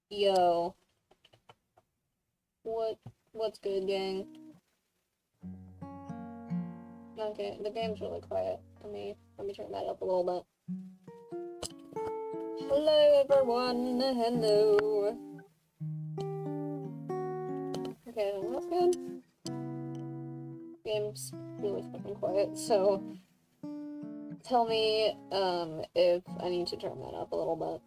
Yo. What's good, gang? Okay, the game's really quiet. Let me turn that up a little bit. Hello, everyone. Hello. Okay, that's good. Game's really fucking quiet, so tell me if I need to turn that up a little bit.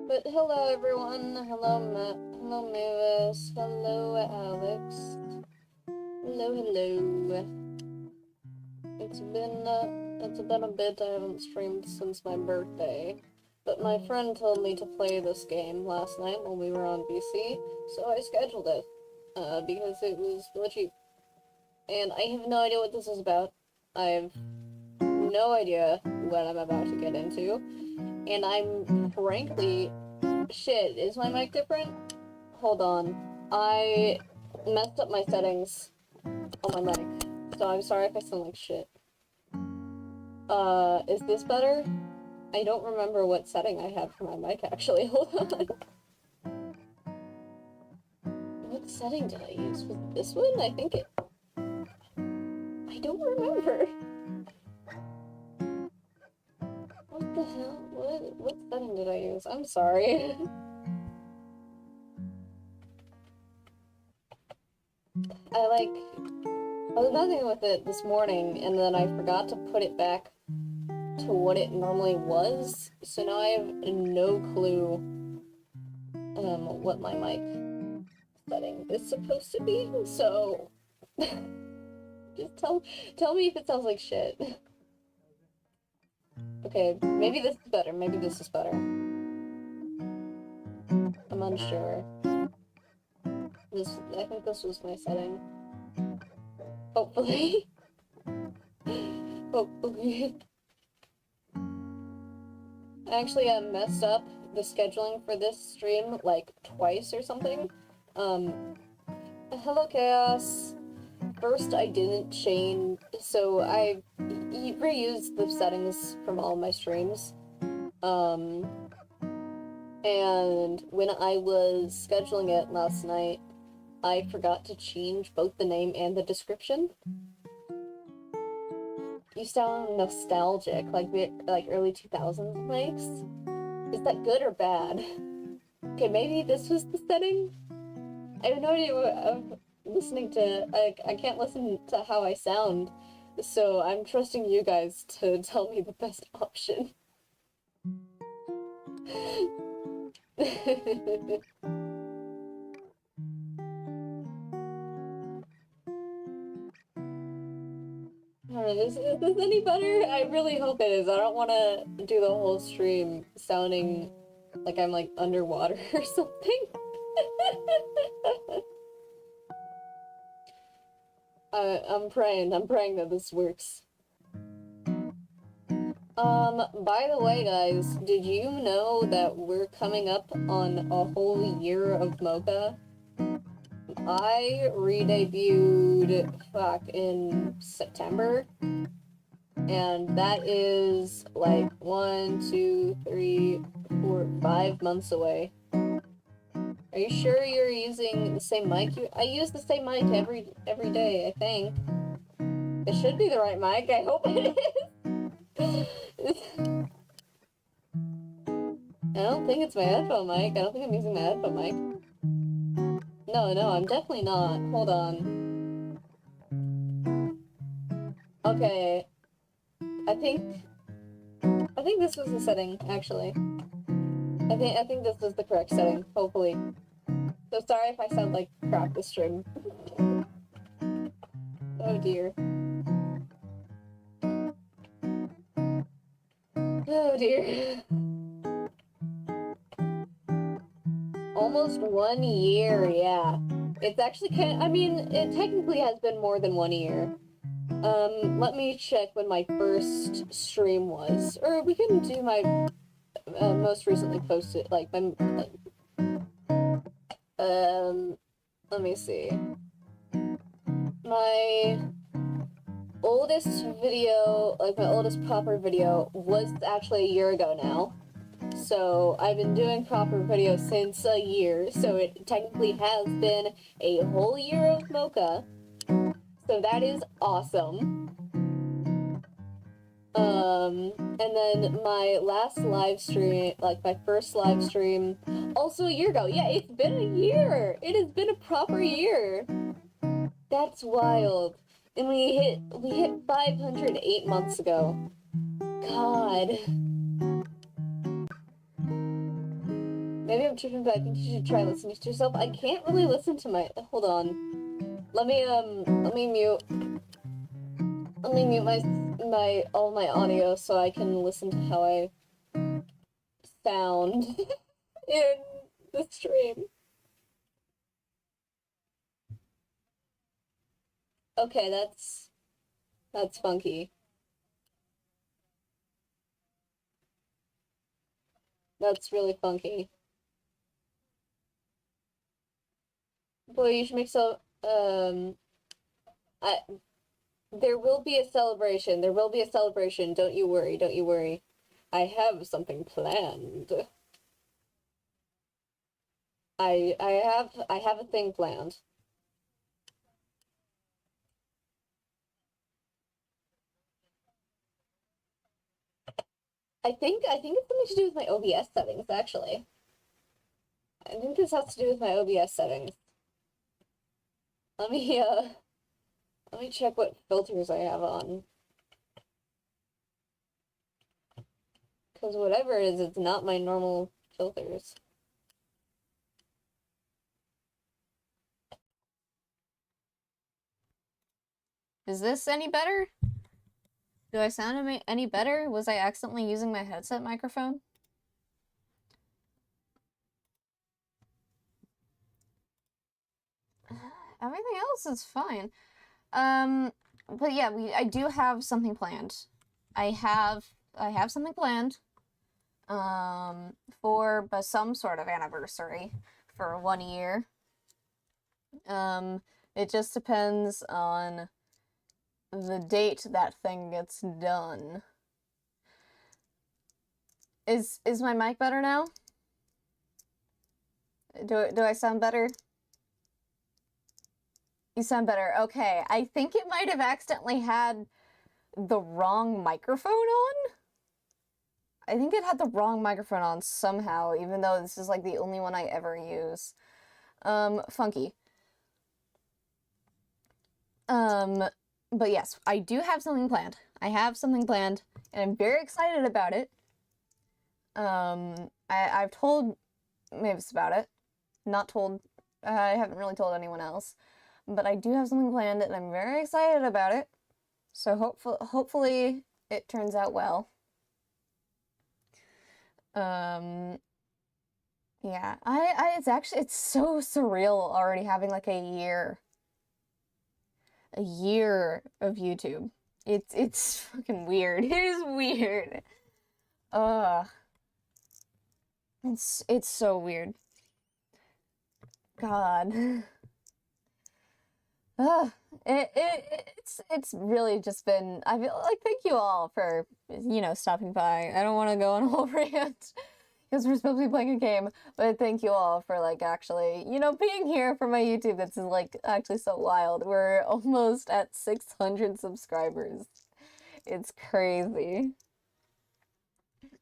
But hello, everyone. Hello, Matt. Hello, Mavis. Hello, Alex. Hello. It's been a bit. I haven't streamed since my birthday. But my friend told me to play this game last night when we were on BC, so I scheduled it, because it was really cheap. And I have no idea what this is about. I have no idea what I'm about to get into. And I'm frankly... Shit, is my mic different? Hold on. I messed up my settings on my mic, so I'm sorry if I sound like shit. Is this better? I don't remember what setting I had for my mic, actually. Hold on. What setting did I use? Was it this one? I think it... I don't remember. What the hell? What setting did I use? I'm sorry. I was messing with it this morning, and then I forgot to put it back to what it normally was, so now I have no clue what my mic setting is supposed to be, so just tell me if it sounds like shit. Okay, maybe this is better, maybe this is better. I'm unsure. I think this was my setting. Hopefully. Hopefully. Actually, I messed up the scheduling for this stream, like, twice or something. Hello, Chaos. First, I didn't change, so I reused the settings from all my streams. And when I was scheduling it last night, I forgot to change both the name and the description. You sound nostalgic, like early 2000s mics. Is that good or bad? Okay, maybe this was the setting? I have no idea what I'm listening to. I can't listen to how I sound, so I'm trusting you guys to tell me the best option. Is this any better? I really hope it is. I don't want to do the whole stream sounding like I'm like underwater or something. I'm praying that this works. By the way, guys, did you know that we're coming up on a whole year of MOKA? I re-debuted, in September, and that is, like, 1, 2, 3, 4, 5 months away. Are you sure you're using the same mic? I use the same mic every day, I think. It should be the right mic, I hope it is! I don't think it's my headphone mic. I don't think I'm using my headphone mic. No, I'm definitely not. Hold on. Okay. I think this was the setting, actually. I think this is the correct setting, hopefully. So sorry if I sound like crap this stream. Oh dear. Oh dear. Almost 1 year, yeah. It's actually it technically has been more than 1 year. Let me check when my first stream was. Or we can do my most recently posted, like, let me see. My oldest video, like my oldest proper video, was actually a year ago now. So I've been doing proper videos since a year, so it technically has been a whole year of MOKA. So that is awesome. And then my last live stream, like my first live stream, also a year ago. Yeah, it's been a year! It has been a proper year! That's wild. And we hit 500 8 months ago. God. Maybe I'm tripping, but I think you should try listening to yourself. I can't really listen to my... Hold on. Let me mute all my audio so I can listen to how I sound in the stream. Okay, that's funky. That's really funky. Boy, you should make so, there will be a celebration. There will be a celebration. Don't you worry. Don't you worry. I have something planned. I have a thing planned. I think it's something to do with my OBS settings, actually. I think this has to do with my OBS settings. Let me check what filters I have on. Because whatever it is, it's not my normal filters. Is this any better? Do I sound any better? Was I accidentally using my headset microphone? Everything else is fine. But yeah, I do have something planned. I have something planned. For some sort of anniversary for 1 year. It just depends on the date that thing gets done. Is my mic better now? Do I sound better? You sound better. Okay, I think it might have accidentally had the wrong microphone on. I think it had the wrong microphone on somehow, even though this is like the only one I ever use. Funky. But yes, I do have something planned. I have something planned, and I'm very excited about it. I've told Mavis about it. Not told, I haven't really told anyone else. But I do have something planned, and I'm very excited about it. So hopefully it turns out well. Yeah, it's so surreal already having like a year of YouTube. It's fucking weird. It is weird. It's so weird. God. It's really just been, I feel like, thank you all for, stopping by. I don't want to go on a whole rant because we're supposed to be playing a game, but thank you all for, like, actually, being here for my YouTube. That's, like, actually so wild. We're almost at 600 subscribers. It's crazy.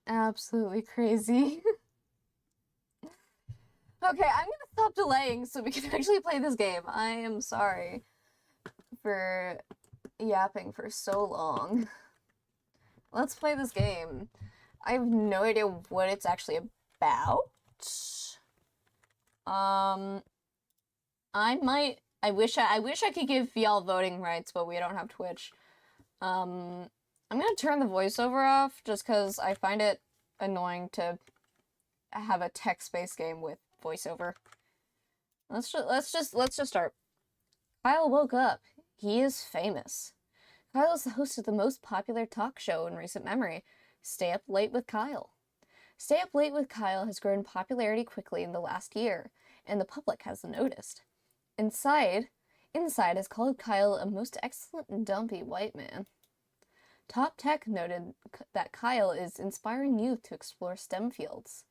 Absolutely crazy. Okay, I'm gonna stop delaying so we can actually play this game. I am sorry for yapping for so long. Let's play this game. I have no idea what it's actually about. I wish I could give y'all voting rights, but we don't have Twitch. I'm gonna turn the voiceover off just because I find it annoying to have a text-based game with voiceover. Let's just start. Kyle woke up. He is famous. Kyle is the host of the most popular talk show in recent memory, Stay Up Late with Kyle. Stay Up Late with Kyle has grown popularity quickly in the last year, and the public has noticed. Inside, Inside has called Kyle a most excellent and dumpy white man. Top Tech noted that Kyle is inspiring youth to explore STEM fields.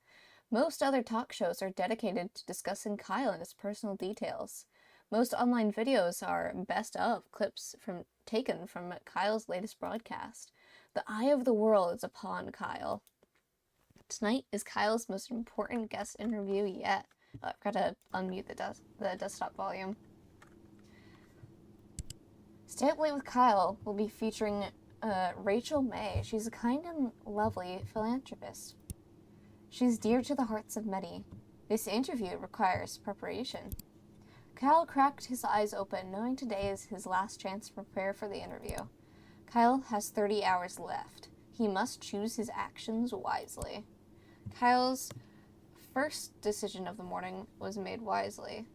Most other talk shows are dedicated to discussing Kyle and his personal details. Most online videos are best of clips taken from Kyle's latest broadcast. The eye of the world is upon Kyle. Tonight is Kyle's most important guest interview yet. Oh, I've got to unmute the desktop volume. Stay Up Late with Kyle will be featuring Rachel May. She's a kind and lovely philanthropist. She's dear to the hearts of many. This interview requires preparation. Kyle cracked his eyes open, knowing today is his last chance to prepare for the interview. Kyle has 30 hours left. He must choose his actions wisely. Kyle's first decision of the morning was made wisely.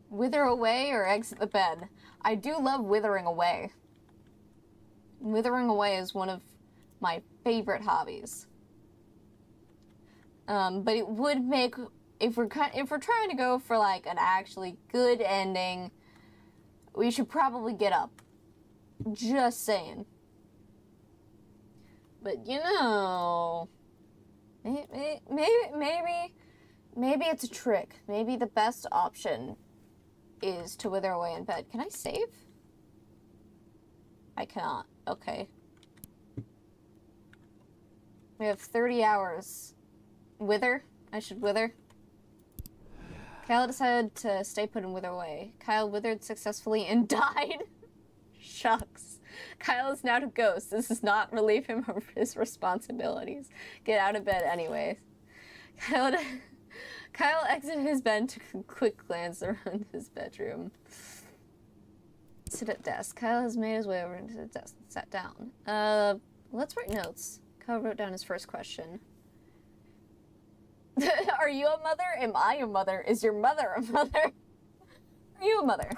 Wither away or exit the bed? I do love withering away. Withering away is one of my favorite hobbies. But it would make, if we're trying to go for like an actually good ending, we should probably get up. Just saying. But you know, maybe it's a trick. Maybe the best option is to wither away in bed. Can I save? I cannot. Okay. We have 30 hours. Wither? I should wither. Kyle decided to stay put and wither away. Kyle withered successfully and died. Shucks. Kyle is now a ghost. This does not relieve him of his responsibilities. Get out of bed anyways. Kyle exited his bed and took a quick glance around his bedroom. Sit at desk. Kyle has made his way over into the desk and sat down. Let's write notes. Kyle wrote down his first question. Are you a mother? Am I a mother? Is your mother a mother? Are you a mother?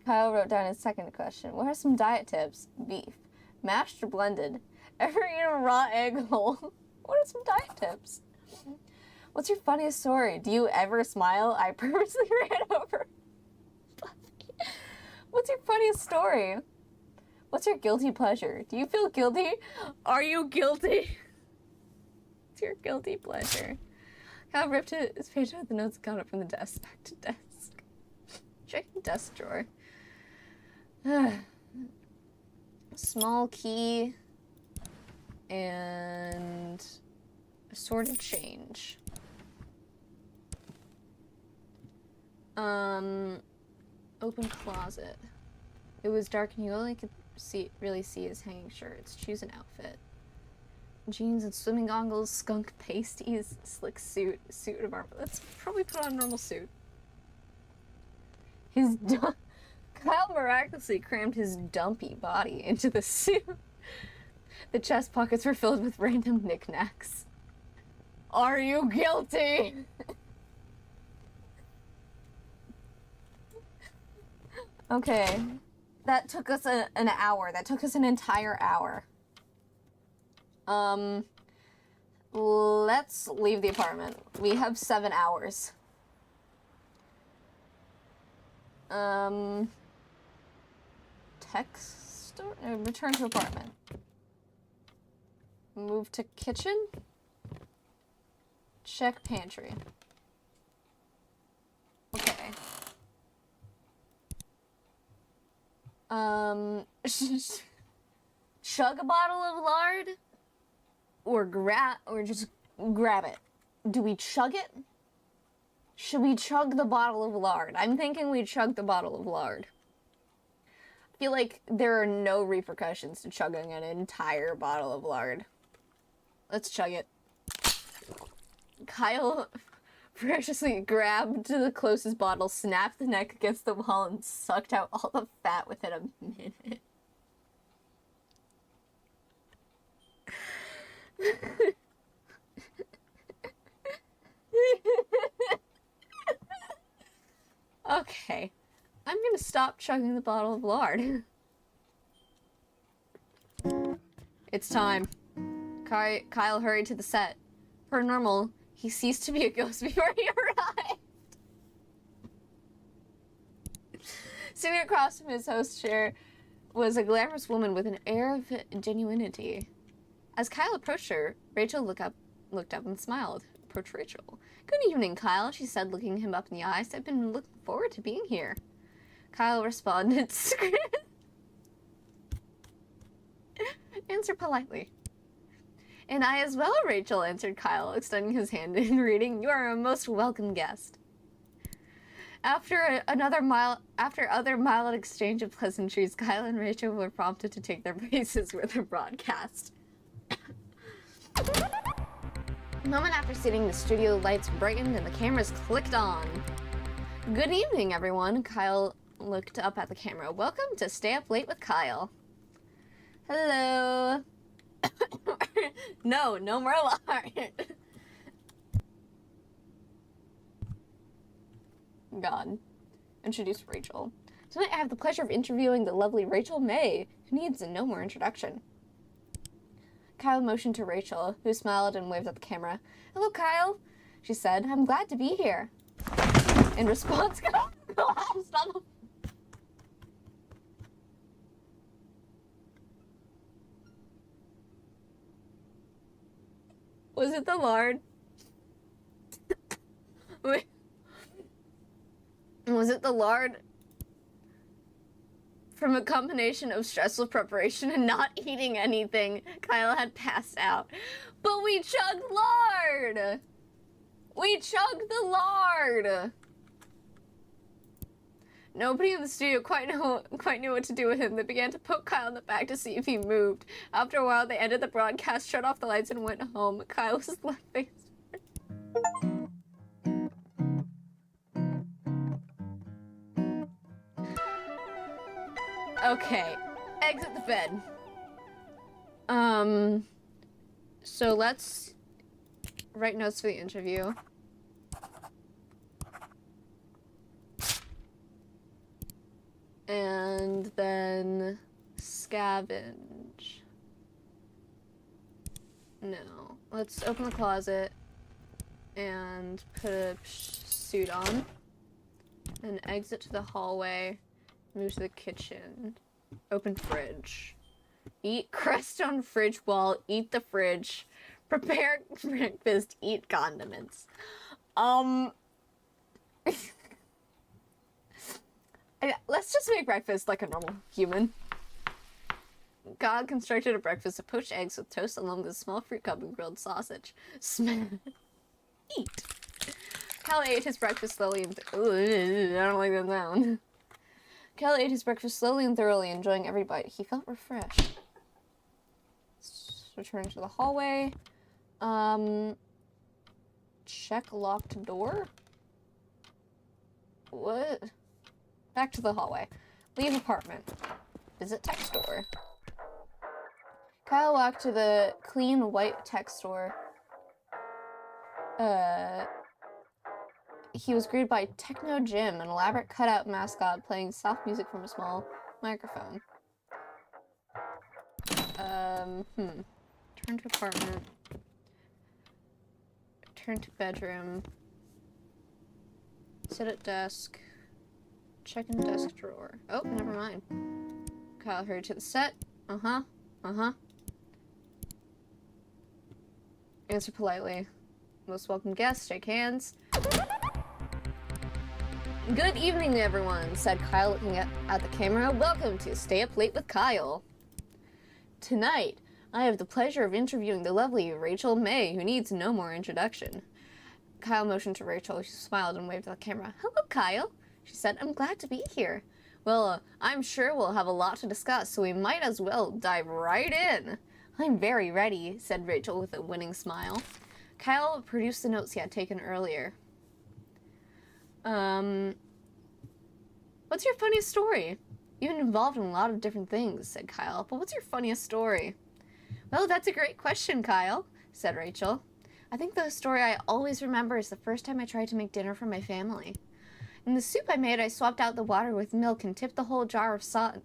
Kyle wrote down his second question. What are some diet tips? Beef. Mashed or blended? Ever eat a raw egg whole? What are some diet tips? What's your funniest story? Do you ever smile? I purposely ran over. What's your funniest story? What's your guilty pleasure? Do you feel guilty? Are you guilty? What's your guilty pleasure? Kyle ripped his page out of the notes and got up from the desk. Back to desk. Checking desk drawer. Small key and assorted change. Open closet. It was dark and you only could really see his hanging shirts. Choose an outfit. Jeans and swimming goggles, skunk pasties, slick suit of armor. Let's probably put on a normal suit. Kyle miraculously crammed his dumpy body into the suit. The chest pockets were filled with random knickknacks. Are you guilty? Okay. That took us an hour. That took us an entire hour. Let's leave the apartment. We have 7 hours. Text or return to apartment. Move to kitchen. Check pantry. Okay. Chug a bottle of lard? Or just grab it. Do we chug it? Should we chug the bottle of lard? I'm thinking we chug the bottle of lard. I feel like there are no repercussions to chugging an entire bottle of lard. Let's chug it. Kyle ferociously grabbed the closest bottle, snapped the neck against the wall, and sucked out all the fat within a minute. Okay. I'm gonna stop chugging the bottle of lard. It's time. Kyle hurried to the set. Per normal, he ceased to be a ghost before he arrived. Sitting across from his host's chair was a glamorous woman with an air of genuinity. As Kyle approached her, Rachel looked up and smiled. Approached Rachel. "Good evening, Kyle," she said, looking him up in the eyes. "I've been looking forward to being here." Kyle responded, "Answer politely." "And I as well," Rachel answered Kyle, extending his hand and reading, "You are a most welcome guest." After other mild exchange of pleasantries, Kyle and Rachel were prompted to take their places with the broadcast. A moment after seating, the studio lights brightened and the cameras clicked on. "Good evening, everyone." Kyle looked up at the camera. "Welcome to Stay Up Late with Kyle." "Hello." No more alarm. God. Introduce Rachel. "Tonight I have the pleasure of interviewing the lovely Rachel May, who needs no more introduction." Kyle motioned to Rachel, who smiled and waved at the camera. "Hello, Kyle," she said. "I'm glad to be here." In response, Kyle collapsed on the... Was it the lard? Wait. Was it the lard from a combination of stressful preparation and not eating anything? Kyle had passed out. "But we chugged lard! We chugged the lard!" Nobody in the studio quite knew what to do with him. They began to poke Kyle in the back to see if he moved. After a while, they ended the broadcast, shut off the lights, and went home. Kyle was left-faced. Okay, exit the bed. So let's write notes for the interview. And then scavenge. No. Let's open the closet and put a suit on. And exit to the hallway. Move to the kitchen. Open fridge. Eat crust on fridge wall. Eat the fridge. Prepare breakfast. Eat condiments. Let's just make breakfast like a normal human. God constructed a breakfast of poached eggs with toast along with a small fruit cup and grilled sausage. Eat. Cal ate his breakfast slowly and I don't like that sound. Cal ate his breakfast slowly and thoroughly, enjoying every bite. He felt refreshed. Let's return to the hallway. Check locked door? What? Back to the hallway. Leave apartment. Visit tech store. Kyle walked to the clean white tech store. He was greeted by Techno Jim, an elaborate cutout mascot playing soft music from a small microphone. Turn to apartment. Turn to bedroom. Sit at desk. Check in desk drawer. Oh, never mind. Kyle hurried to the set. Answer politely. Most welcome guest. Shake hands. "Good evening, everyone," said Kyle, looking at the camera. "Welcome to Stay Up Late with Kyle. Tonight, I have the pleasure of interviewing the lovely Rachel May, who needs no more introduction." Kyle motioned to Rachel. She smiled and waved at the camera. "Hello, Kyle," she said. "I'm glad to be here." "Well, I'm sure we'll have a lot to discuss, so we might as well dive right in." "I'm very ready," said Rachel with a winning smile. Kyle produced the notes he had taken earlier. What's your funniest story?" "You've been involved in a lot of different things," said Kyle, "but what's your funniest story?" "Well, that's a great question, Kyle," said Rachel. "I think the story I always remember is the first time I tried to make dinner for my family. In the soup I made, I swapped out the water with milk and tipped the whole jar of salt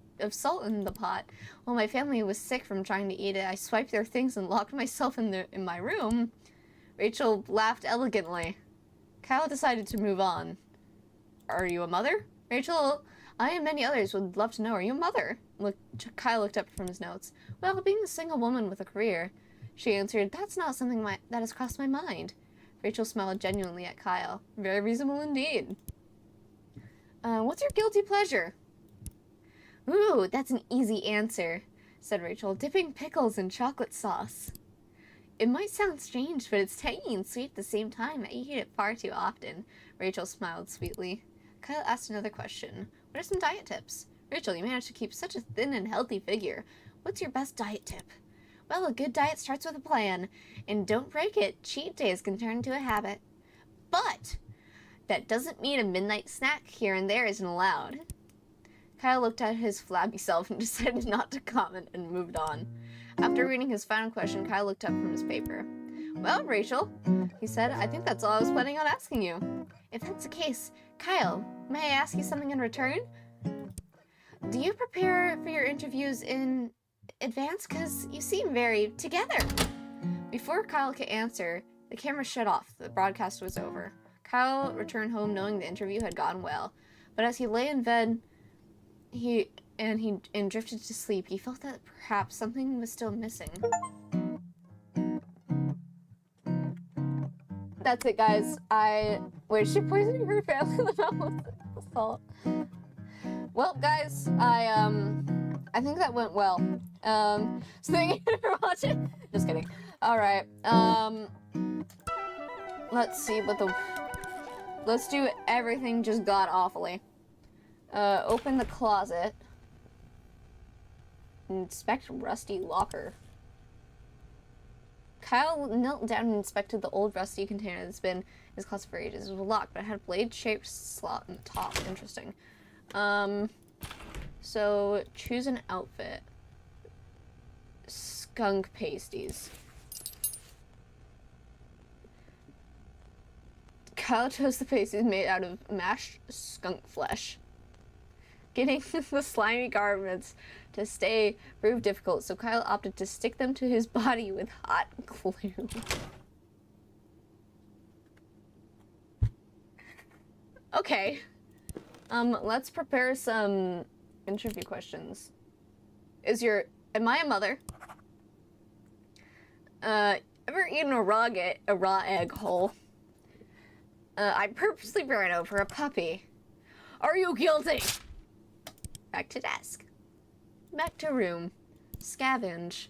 in the pot. While my family was sick from trying to eat it, I swiped their things and locked myself in my room." Rachel laughed elegantly. Kyle decided to move on. "Are you a mother?" "Rachel, I and many others would love to know, are you a mother? Kyle looked up from his notes. Well, being a single woman with a career, she answered, that's not something that has crossed my mind. Rachel smiled genuinely at Kyle. Very reasonable indeed. What's your guilty pleasure? Ooh, that's an easy answer, said Rachel, dipping pickles in chocolate sauce. It might sound strange, but it's tangy and sweet at the same time. I eat it far too often. Rachel smiled sweetly. Kyle asked another question. What are some diet tips? Rachel, you managed to keep such a thin and healthy figure. What's your best diet tip? Well, a good diet starts with a plan. And don't break it, cheat days can turn into a habit. But that doesn't mean a midnight snack here and there isn't allowed. Kyle looked at his flabby self and decided not to comment and moved on. After reading his final question, Kyle looked up from his paper. Well, Rachel, he said, I think that's all I was planning on asking you. If that's the case, Kyle, may I ask you something in return? Do you prepare for your interviews in advance? Because you seem very together. Before Kyle could answer, the camera shut off. The broadcast was over. Kyle returned home knowing the interview had gone well. But as he lay in bed, he drifted to sleep, he felt that perhaps something was still missing. That's it, guys. Wait, she poisoned her family in the mouth with salt. Well, guys, I think that went well. So thank you for watching. Just kidding. Alright, let's see what let's do everything just god-awfully. Open the closet. Inspect rusty locker. Kyle knelt down and inspected the old rusty container that's been in his closet for ages. It was locked, but it had a blade-shaped slot in the top. Interesting. So choose an outfit. Skunk pasties. Kyle chose the pasties made out of mashed skunk flesh. Getting the slimy garments to stay proved difficult, so Kyle opted to stick them to his body with hot glue. Okay. Let's prepare some interview questions. Am I a mother? Ever eaten a raw egg whole? I purposely ran over a puppy. Are you guilty? Back to desk. Back to room. Scavenge.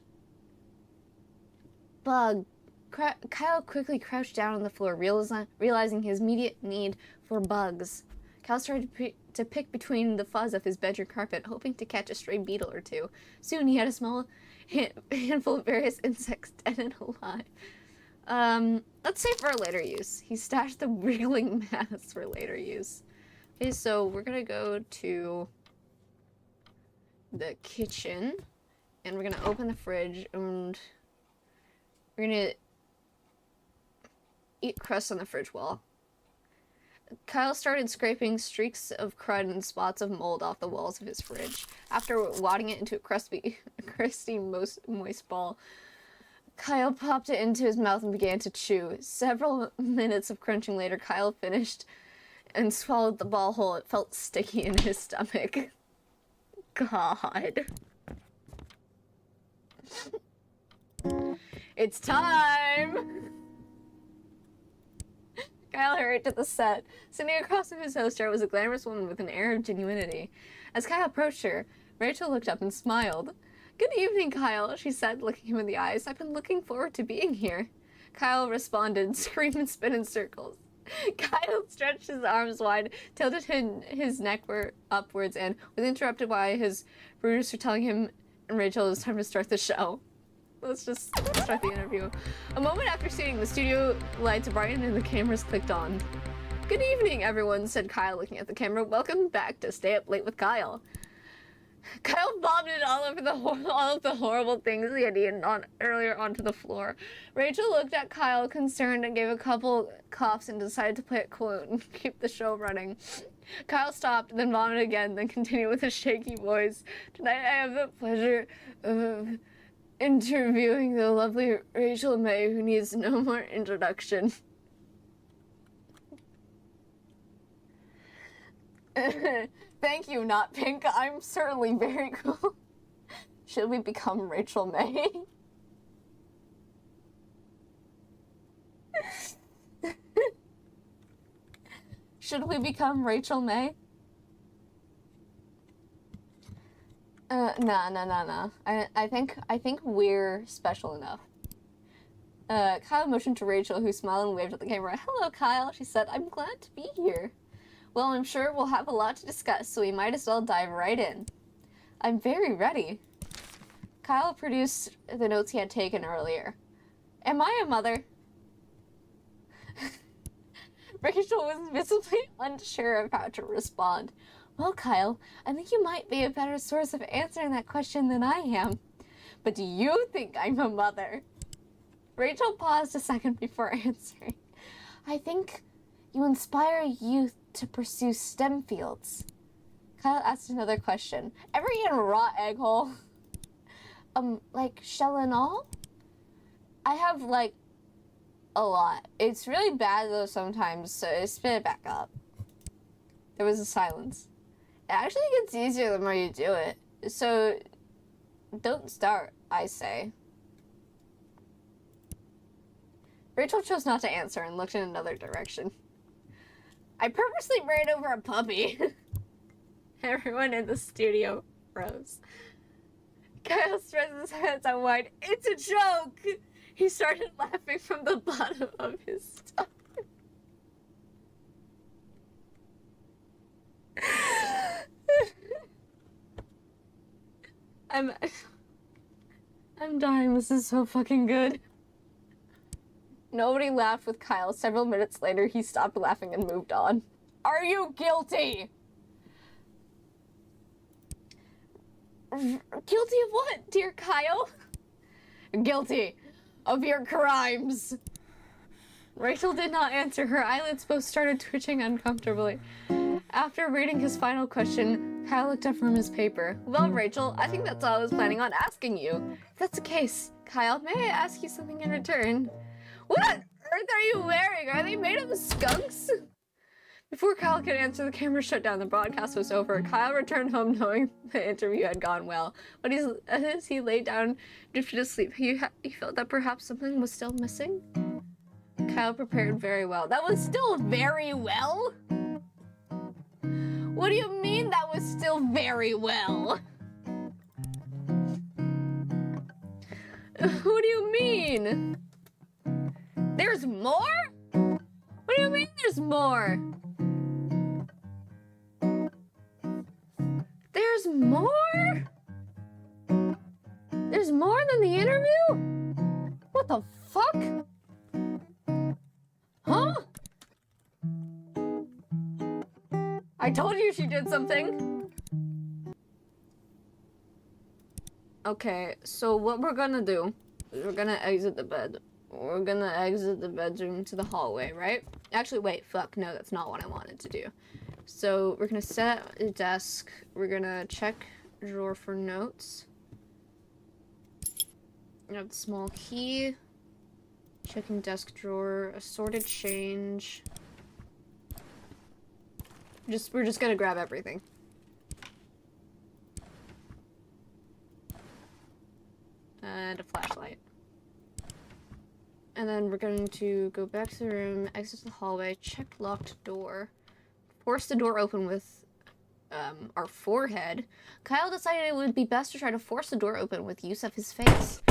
Bug. Kyle quickly crouched down on the floor, realizing his immediate need for bugs. Kyle started to pick between the fuzz of his bedroom carpet, hoping to catch a stray beetle or two. Soon he had a small handful of various insects, dead and alive. Let's save for later use. He stashed the wriggling mass for later use. Okay, so we're gonna go to the kitchen, and we're gonna open the fridge, and we're gonna eat crust on the fridge wall. Kyle started scraping streaks of crud and spots of mold off the walls of his fridge. After wadding it into a crusty, moist ball, Kyle popped it into his mouth and began to chew. Several minutes of crunching later, Kyle finished and swallowed the ball whole. It felt sticky in his stomach. God. It's time! Kyle hurried to the set. Sitting across from his host chair was a glamorous woman with an air of genuinity. As Kyle approached her, Rachel looked up and smiled. Good evening, Kyle, she said, looking him in the eyes. I've been looking forward to being here. Kyle responded, scream and spin in circles. Kyle stretched his arms wide, tilted his neck upwards, and was interrupted by his producer telling him and Rachel it was time to start the show. Let's start the interview. A moment after seating, the studio lights brightened and the cameras clicked on. Good evening, everyone, said Kyle, looking at the camera. Welcome back to Stay Up Late with Kyle. Kyle vomited all of the horrible things he had eaten earlier onto the floor. Rachel looked at Kyle concerned and gave a couple coughs and decided to play it cool and keep the show running. Kyle stopped, then vomited again, then continued with a shaky voice. Tonight I have the pleasure of interviewing the lovely Rachel May, who needs no more introduction. Thank you, not Pink. I'm certainly very cool. Should we become Rachel May? Should we become Rachel May? Nah. I think we're special enough. Kyle motioned to Rachel, who smiled and waved at the camera. Hello, Kyle, she said. I'm glad to be here. Well, I'm sure we'll have a lot to discuss, so we might as well dive right in. I'm very ready. Kyle produced the notes he had taken earlier. Am I a mother? Rachel was visibly unsure of how to respond. Well, Kyle, I think you might be a better source of answering that question than I am. But do you think I'm a mother? Rachel paused a second before answering. I think you inspire youth to pursue STEM fields. Kyle asked another question. Ever eaten a raw egg hole? Like shell and all? I have, like, a lot. It's really bad, though, sometimes, so I spit it back up. There was a silence. It actually gets easier the more you do it. So, don't start, I say. Rachel chose not to answer and looked in another direction. I purposely ran over a puppy. Everyone in the studio froze. Kyle spreads his hands out wide. It's a joke! He started laughing from the bottom of his stomach. I'm dying. This is so fucking good. Nobody laughed with Kyle. Several minutes later, he stopped laughing and moved on. Are you guilty? Guilty of what, dear Kyle? Guilty of your crimes. Rachel did not answer. Her eyelids both started twitching uncomfortably. After reading his final question, Kyle looked up from his paper. Well, Rachel, I think that's all I was planning on asking you. If that's the case, Kyle, may I ask you something in return? What on earth are you wearing? Are they made of skunks? Before Kyle could answer, the camera shut down. The broadcast was over. Kyle returned home knowing the interview had gone well. But as he lay down, drifted asleep, he felt that perhaps something was still missing. Kyle prepared very well. That was still very well? What do you mean that was still very well? What do you mean? There's more? What do you mean there's more? There's more? There's more than the interview? What the fuck? Huh? I told you she did something. Okay, so what we're gonna do is we're gonna exit the bed. We're gonna exit the bedroom to the hallway, right? Actually, wait, fuck, no, that's not what I wanted to do. So we're gonna set a desk. We're gonna check drawer for notes. You have the small key. Checking desk drawer. Assorted change. We're just gonna grab everything. And a flashlight. And then we're going to go back to the room, exit the hallway, check locked door, force the door open with our forehead. Kyle decided it would be best to try to force the door open with use of his face.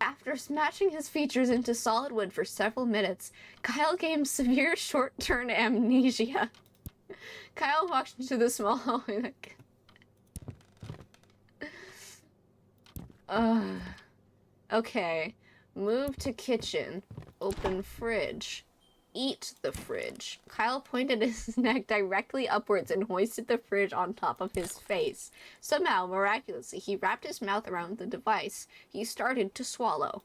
After smashing his features into solid wood for several minutes, Kyle gained severe short-term amnesia. Kyle walked into the small hallway okay. Move to kitchen. Open fridge. Eat the fridge. Kyle pointed his neck directly upwards and hoisted the fridge on top of his face. Somehow, miraculously, he wrapped his mouth around the device. He started to swallow.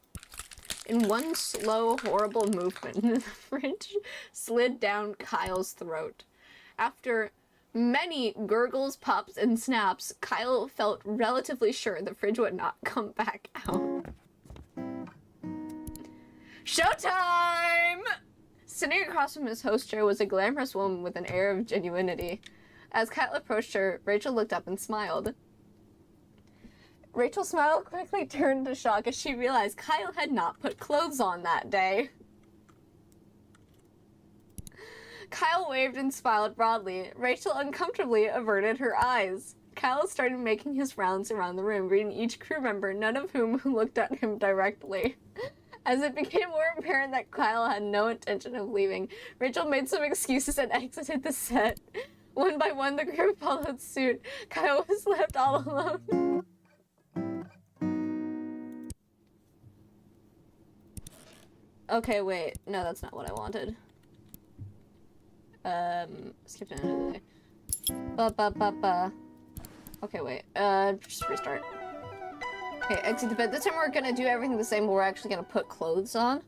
In one slow, horrible movement, the fridge slid down Kyle's throat. After many gurgles, pops, and snaps, Kyle felt relatively sure the fridge would not come back out. Showtime! Sitting across from his host chair was a glamorous woman with an air of genuinity. As Kyle approached her, Rachel looked up and smiled. Rachel's smile quickly turned to shock as she realized Kyle had not put clothes on that day. Kyle waved and smiled broadly. Rachel uncomfortably averted her eyes. Kyle started making his rounds around the room, greeting each crew member, none of whom looked at him directly. As it became more apparent that Kyle had no intention of leaving, Rachel made some excuses and exited the set. One by one, the crew followed suit. Kyle was left all alone. Okay, wait. No, that's not what I wanted. Skip to the end of the day. Okay, wait. Just restart. Okay, exit the bed. This time we're gonna do everything the same, but we're actually gonna put clothes on.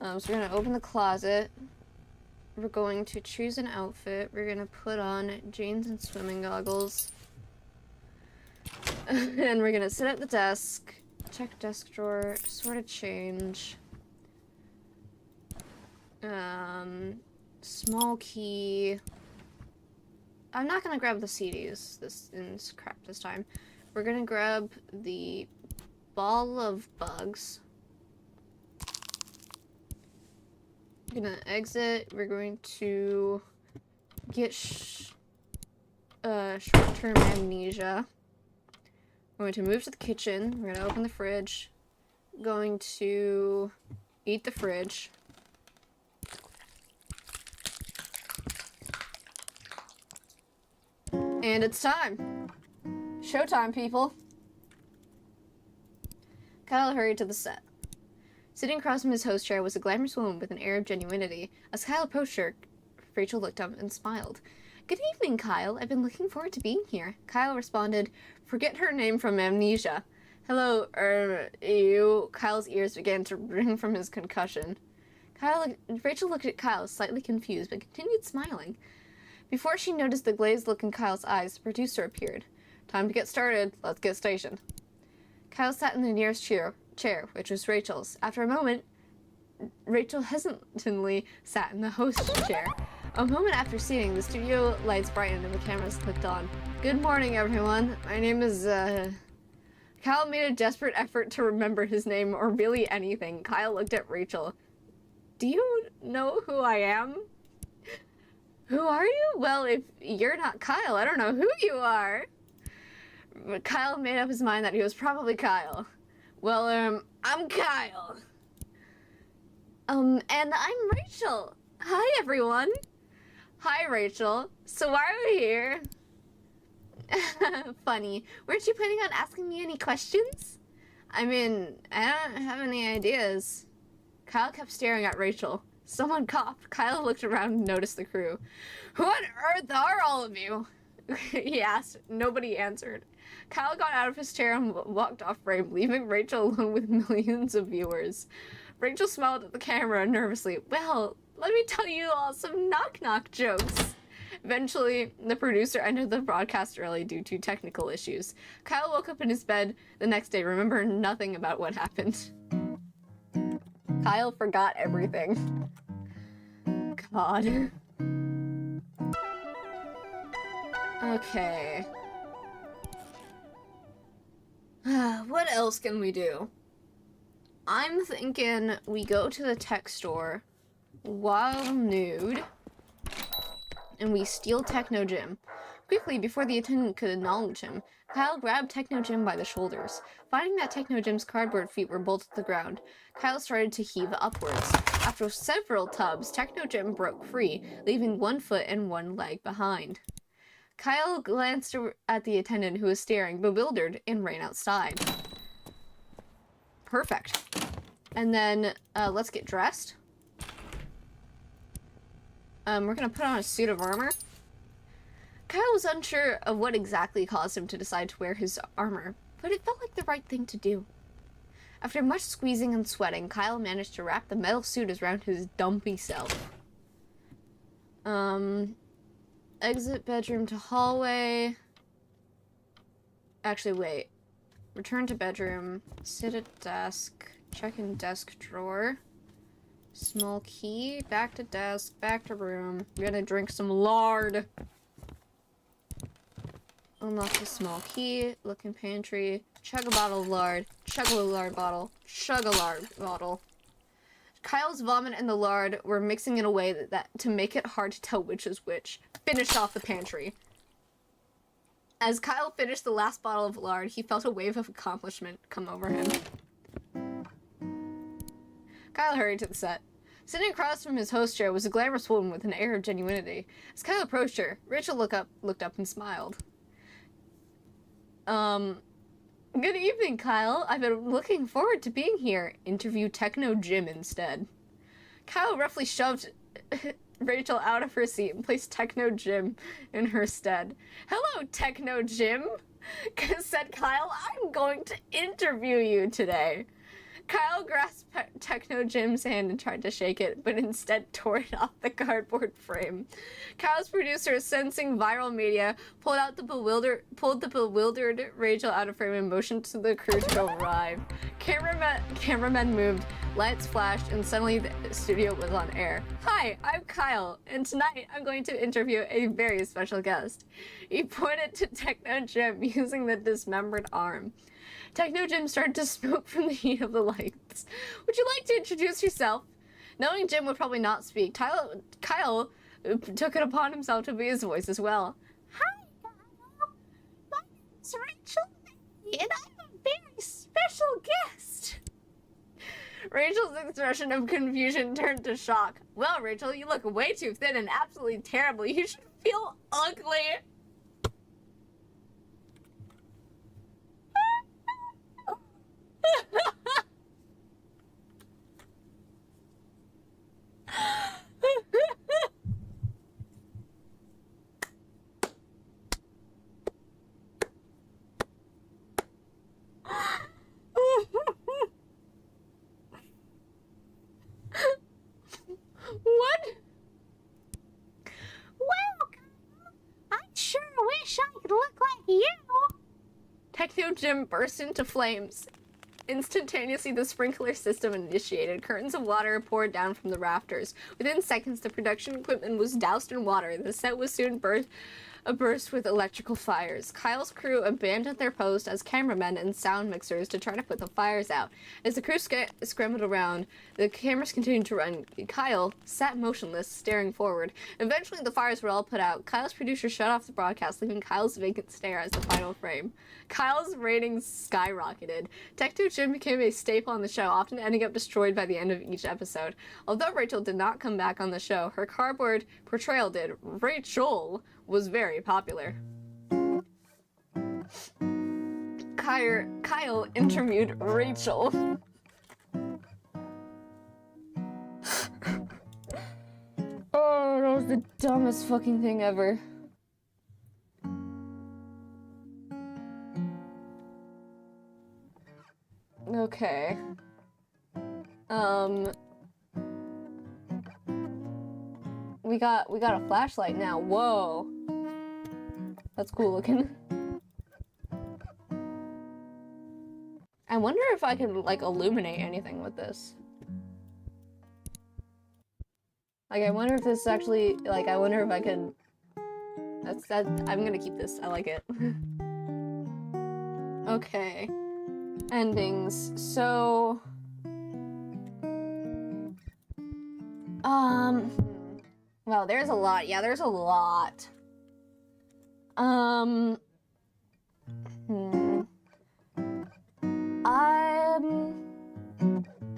So we're gonna open the closet. We're going to choose an outfit. We're gonna put on jeans and swimming goggles. And we're gonna sit at the desk, check desk drawer, sort of change. Small key. I'm not gonna grab the CDs this crap this time. We're gonna grab the ball of bugs. We're gonna exit. We're going to get short-term amnesia. We're going to move to the kitchen. We're gonna open the fridge. Going to eat the fridge. And it's time. Showtime, people. Kyle hurried to the set. Sitting across from his host chair was a glamorous woman with an air of genuinity. As Kyle approached her, Rachel looked up and smiled. Good evening, Kyle. I've been looking forward to being here. Kyle responded, forget her name from amnesia. Hello, you? Kyle's ears began to ring from his concussion. Rachel looked at Kyle, slightly confused, but continued smiling. Before she noticed the glazed look in Kyle's eyes, the producer appeared. Time to get started. Let's get stationed. Kyle sat in the nearest chair, which was Rachel's. After a moment, Rachel hesitantly sat in the host's chair. A moment after seating, the studio lights brightened and the cameras clicked on. Good morning, everyone. My name is, Kyle made a desperate effort to remember his name or really anything. Kyle looked at Rachel. Do you know who I am? Who are you? Well, if you're not Kyle, I don't know who you are. But Kyle made up his mind that he was probably Kyle. Well, I'm Kyle. And I'm Rachel. Hi, everyone. Hi, Rachel. So why are we here? Funny. Weren't you planning on asking me any questions? I mean, I don't have any ideas. Kyle kept staring at Rachel. Someone coughed. Kyle looked around and noticed the crew. Who on earth are all of you? He asked. Nobody answered. Kyle got out of his chair and walked off frame, leaving Rachel alone with millions of viewers. Rachel smiled at the camera nervously. Well, let me tell you all some knock-knock jokes. Eventually, the producer ended the broadcast early due to technical issues. Kyle woke up in his bed the next day, remembering nothing about what happened. Kyle forgot everything. God. Okay. What else can we do? I'm thinking we go to the tech store while nude and we steal Techno Jim. Quickly, before the attendant could acknowledge him, Kyle grabbed Techno Jim by the shoulders. Finding that Techno Jim's cardboard feet were bolted to the ground, Kyle started to heave upwards. After several tubs, Techno Jim broke free, leaving one foot and one leg behind. Kyle glanced at the attendant who was staring, bewildered, and ran outside. Perfect. And then, let's get dressed. We're gonna put on a suit of armor. Kyle was unsure of what exactly caused him to decide to wear his armor, but it felt like the right thing to do. After much squeezing and sweating, Kyle managed to wrap the metal suit around his dumpy self. Exit bedroom to hallway. Actually, wait. Return to bedroom. Sit at desk. Check in desk drawer. Small key, back to desk, back to room. I'm gonna drink some lard. Unlock the small key, look in pantry, chug a bottle of lard, chug a lard bottle, chug a lard bottle. Kyle's vomit and the lard were mixing in a way that to make it hard to tell which is which. Finished off the pantry. As Kyle finished the last bottle of lard, he felt a wave of accomplishment come over him. Kyle hurried to the set. Sitting across from his host chair was a glamorous woman with an air of genuinity. As Kyle approached her, Rachel looked up and smiled. Good evening, Kyle. I've been looking forward to being here. Interview Techno Jim instead. Kyle roughly shoved Rachel out of her seat and placed Techno Jim in her stead. Hello, Techno Jim, said Kyle. I'm going to interview you today. Kyle grasped Techno Jim's hand and tried to shake it, but instead tore it off the cardboard frame. Kyle's producer, sensing viral media, pulled the bewildered Rachel out of frame and motioned to the crew to arrive. Cameramen moved, lights flashed, and suddenly the studio was on air. Hi, I'm Kyle, and tonight I'm going to interview a very special guest. He pointed to Techno Jim using the dismembered arm. Techno Jim started to smoke from the heat of the lights. Would you like to introduce yourself? Knowing Jim would probably not speak, Kyle took it upon himself to be his voice as well. Hi, Kyle. My name's Rachel, and I'm a very special guest. Rachel's expression of confusion turned to shock. Well, Rachel, you look way too thin and absolutely terrible. You should feel ugly. What? Well, I sure wish I could look like you. Techno Jim burst into flames. Instantaneously, the sprinkler system initiated. Curtains of water poured down from the rafters. Within seconds, the production equipment was doused in water. The set was soon burst with electrical fires. Kyle's crew abandoned their post as cameramen and sound mixers to try to put the fires out. As the crew scrambled around, the cameras continued to run. Kyle sat motionless, staring forward. Eventually, the fires were all put out. Kyle's producer shut off the broadcast, leaving Kyle's vacant stare as the final frame. Kyle's ratings skyrocketed. Techno Jim became a staple on the show, often ending up destroyed by the end of each episode. Although Rachel did not come back on the show, her cardboard portrayal did. Rachel was very popular. Kyle interviewed Rachel. Oh, that was the dumbest fucking thing ever. Okay. We got a flashlight now. Whoa. That's cool looking. I wonder if I can, like, illuminate anything with this. Like, I wonder if this actually, like, I wonder if I could... I'm gonna keep this. I like it. Okay. Endings. So... Well, there's a lot. Yeah, there's a lot.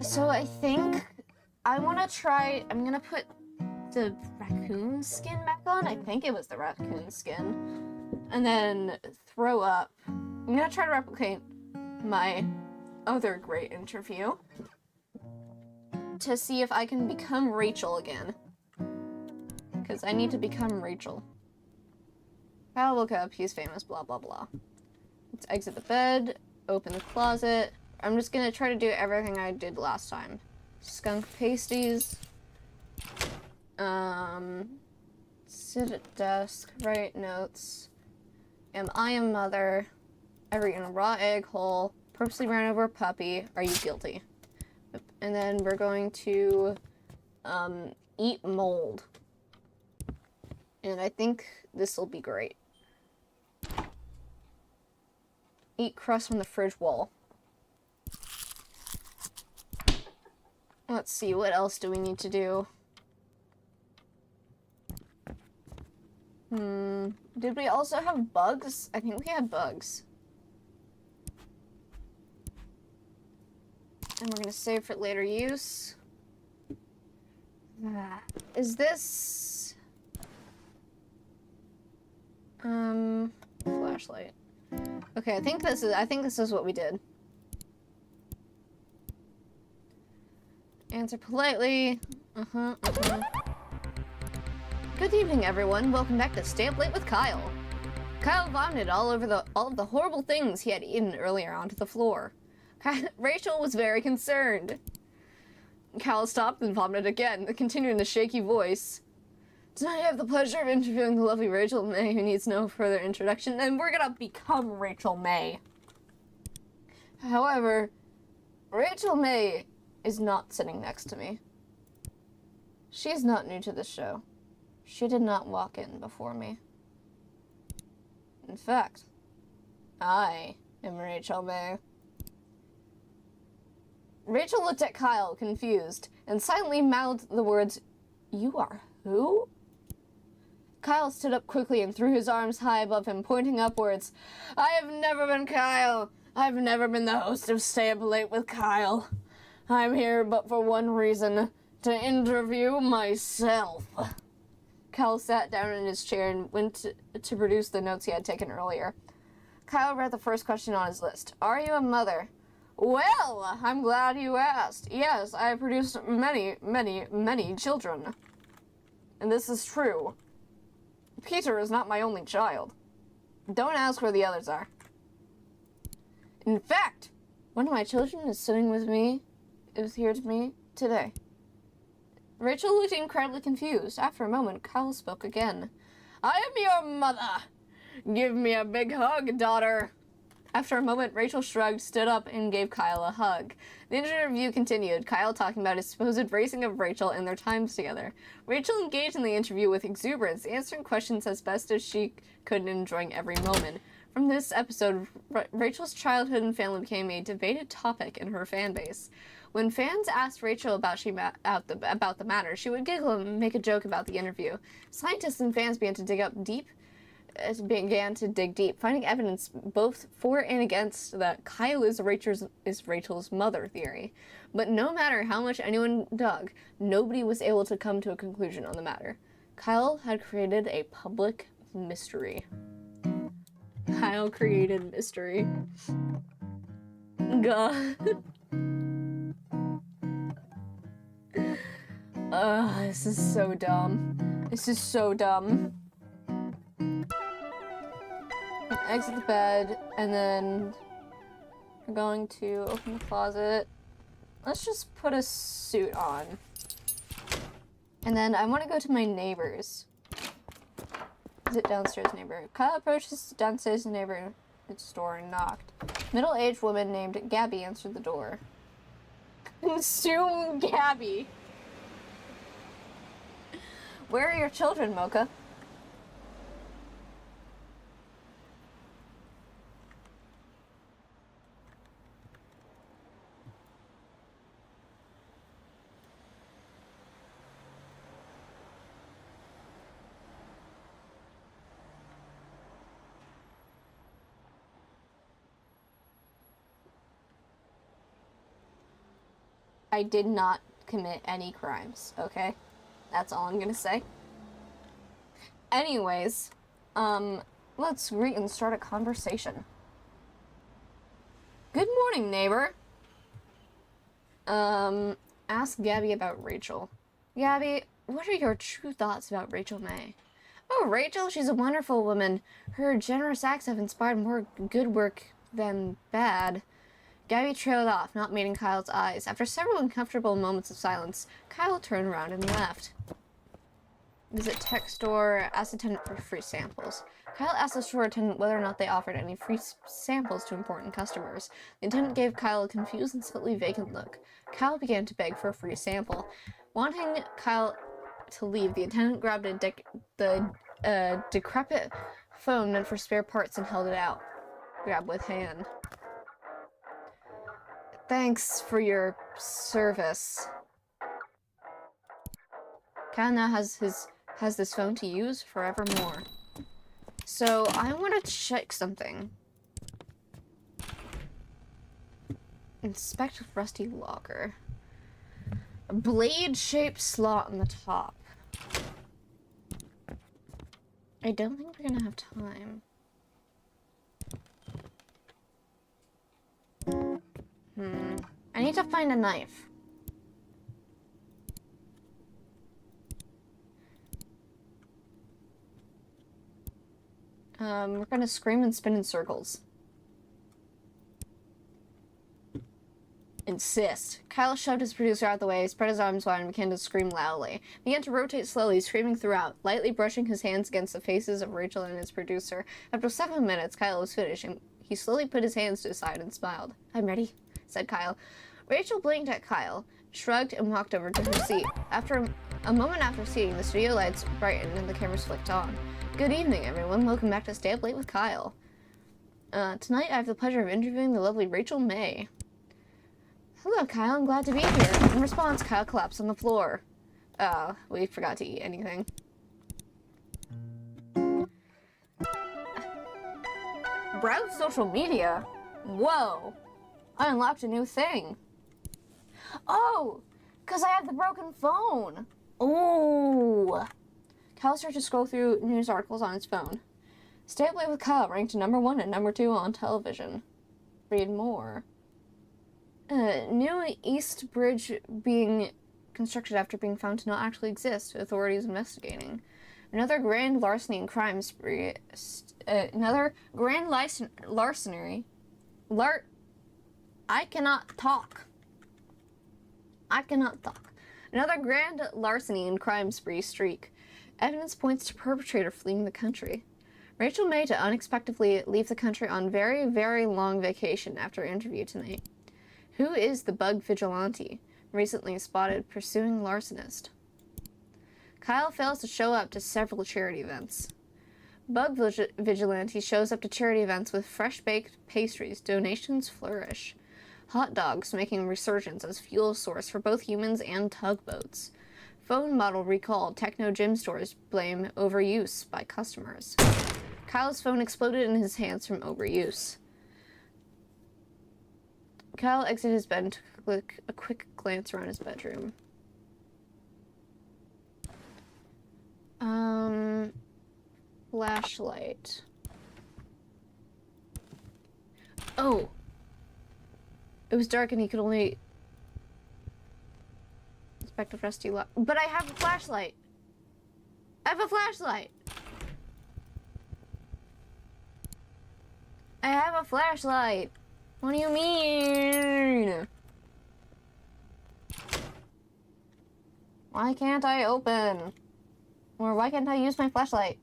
So I think I want to try, I'm gonna put the raccoon skin back on. I think it was the raccoon skin. And then throw up. I'm gonna try to replicate my other great interview to see if I can become Rachel again. Because I need to become Rachel. I'll look up, he's famous, blah blah blah. Let's exit the bed, open the closet. I'm just gonna try to do everything I did last time. Skunk pasties. Sit at desk, write notes. Am I a mother? Ever eaten a raw egg whole? Purposely ran over a puppy. Are you guilty? And then we're going to eat mold. And I think this will be great. Eat crust from the fridge wall. Let's see, what else do we need to do? Did we also have bugs? I think we had bugs. And we're gonna save for later use. Is this... flashlight. Okay, I think this is what we did. Answer politely. Good evening, everyone. Welcome back to Stay Up Late with Kyle. Kyle vomited all of the horrible things he had eaten earlier onto the floor. Rachel was very concerned. Kyle stopped and vomited again, continuing in a shaky voice. Tonight I have the pleasure of interviewing the lovely Rachel May, who needs no further introduction, and we're gonna become Rachel May. However, Rachel May is not sitting next to me. She is not new to this show. She did not walk in before me. In fact, I am Rachel May. Rachel looked at Kyle, confused, and silently mouthed the words, "You are who?" Kyle stood up quickly and threw his arms high above him, pointing upwards. I have never been Kyle. I've never been the host of Stay Up Late with Kyle. I'm here but for one reason, to interview myself. Kyle sat down in his chair and went to produce the notes he had taken earlier. Kyle read the first question on his list. Are you a mother? Well, I'm glad you asked. Yes, I have produced many, many, many children. And this is true. Peter is not my only child. Don't ask where the others are. In fact, one of my children is sitting with me, is here to me today. Rachel looked incredibly confused. After a moment, Kyle spoke again. I am your mother. Give me a big hug, daughter. After a moment, Rachel shrugged, stood up, and gave Kyle a hug. The interview continued, Kyle talking about his supposed racing of Rachel and their times together. Rachel engaged in the interview with exuberance, answering questions as best as she could and enjoying every moment. From this episode, Rachel's childhood and family became a debated topic in her fan base. When fans asked Rachel about the matter, she would giggle and make a joke about the interview. Scientists and fans began to dig deep, finding evidence both for and against that Kyle is Rachel's mother theory. But no matter how much anyone dug, nobody was able to come to a conclusion on the matter. Kyle had created a public mystery. Kyle created mystery. God. This is so dumb. This is so dumb. Exit the bed, and then we're going to open the closet. Let's just put a suit on. And then I want to go to my neighbor's. Is it downstairs neighbor? Kyle approached his downstairs neighbor's door and knocked. Middle-aged woman named Gabby answered the door. Consume Gabby. Where are your children, MOKA? I did not commit any crimes, okay? That's all I'm gonna say. Anyways, let's greet and start a conversation. Good morning, neighbor. Ask Gabby about Rachel. Gabby, what are your true thoughts about Rachel May? Oh, Rachel, she's a wonderful woman. Her generous acts have inspired more good work than bad. Gabby trailed off, not meeting Kyle's eyes. After several uncomfortable moments of silence, Kyle turned around and left. Visit tech store, ask attendant for free samples. Kyle asked the store attendant whether or not they offered any free samples to important customers. The attendant gave Kyle a confused and slightly vacant look. Kyle began to beg for a free sample. Wanting Kyle to leave, the attendant grabbed the decrepit phone meant for spare parts and held it out. Grab with hand. Thanks for your service. Kyle now has this phone to use forevermore. So I want to check something. Inspect rusty locker. A blade-shaped slot on the top. I don't think we're gonna have time. I need to find a knife. We're gonna scream and spin in circles. Insist. Kyle shoved his producer out of the way, spread his arms wide, and began to scream loudly. He began to rotate slowly, screaming throughout, lightly brushing his hands against the faces of Rachel and his producer. After 7 minutes, Kyle was finished, and he slowly put his hands to his side and smiled. "I'm ready," said Kyle. Rachel blinked at Kyle, shrugged, and walked over to her seat. After a moment after seating, the studio lights brightened and the cameras flicked on. "Good evening, everyone. Welcome back to Stay Up Late with Kyle. Tonight I have the pleasure of interviewing the lovely Rachel May." "Hello, Kyle. I'm glad to be here." In response, Kyle collapsed on the floor. We forgot to eat anything. Browse social media? Whoa. I unlocked a new thing. Oh, because I have the broken phone. Oh. Kyle started to scroll through news articles on his phone. Stay Up Late with Kyle ranked #1 and #2 on television. Read more. New East Bridge being constructed after being found to not actually exist. Authorities investigating. Another grand larceny and crime spree. Another grand larceny. I cannot talk. Another grand larceny and crime spree streak. Evidence points to perpetrator fleeing the country. Rachel May to unexpectedly leave the country on very, very long vacation after interview tonight. Who is the bug vigilante recently spotted pursuing larcenist? Kyle fails to show up to several charity events. Bug vigilante shows up to charity events with fresh-baked pastries. Donations flourish. Hot dogs making a resurgence as fuel source for both humans and tugboats. Phone model recalled. Techno gym stores blame overuse by customers. Kyle's phone exploded in his hands from overuse. Kyle exited his bed and took a quick glance around his bedroom. Flashlight. Oh! It was dark and he could only inspect a rusty lock. But I have a flashlight! I have a flashlight! I have a flashlight! What do you mean? Why can't I open? Or why can't I use my flashlight?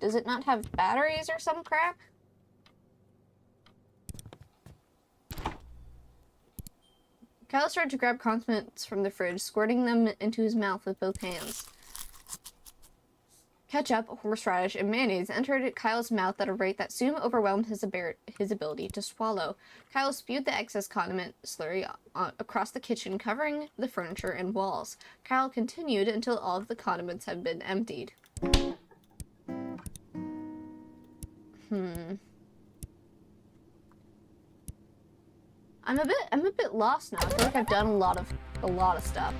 Does it not have batteries or some crap? Kyle started to grab condiments from the fridge, squirting them into his mouth with both hands. Ketchup, horseradish, and mayonnaise entered Kyle's mouth at a rate that soon overwhelmed his ability to swallow. Kyle spewed the excess condiment slurry across the kitchen, covering the furniture and walls. Kyle continued until all of the condiments had been emptied. I'm a bit lost now. I feel like I've done a lot of stuff.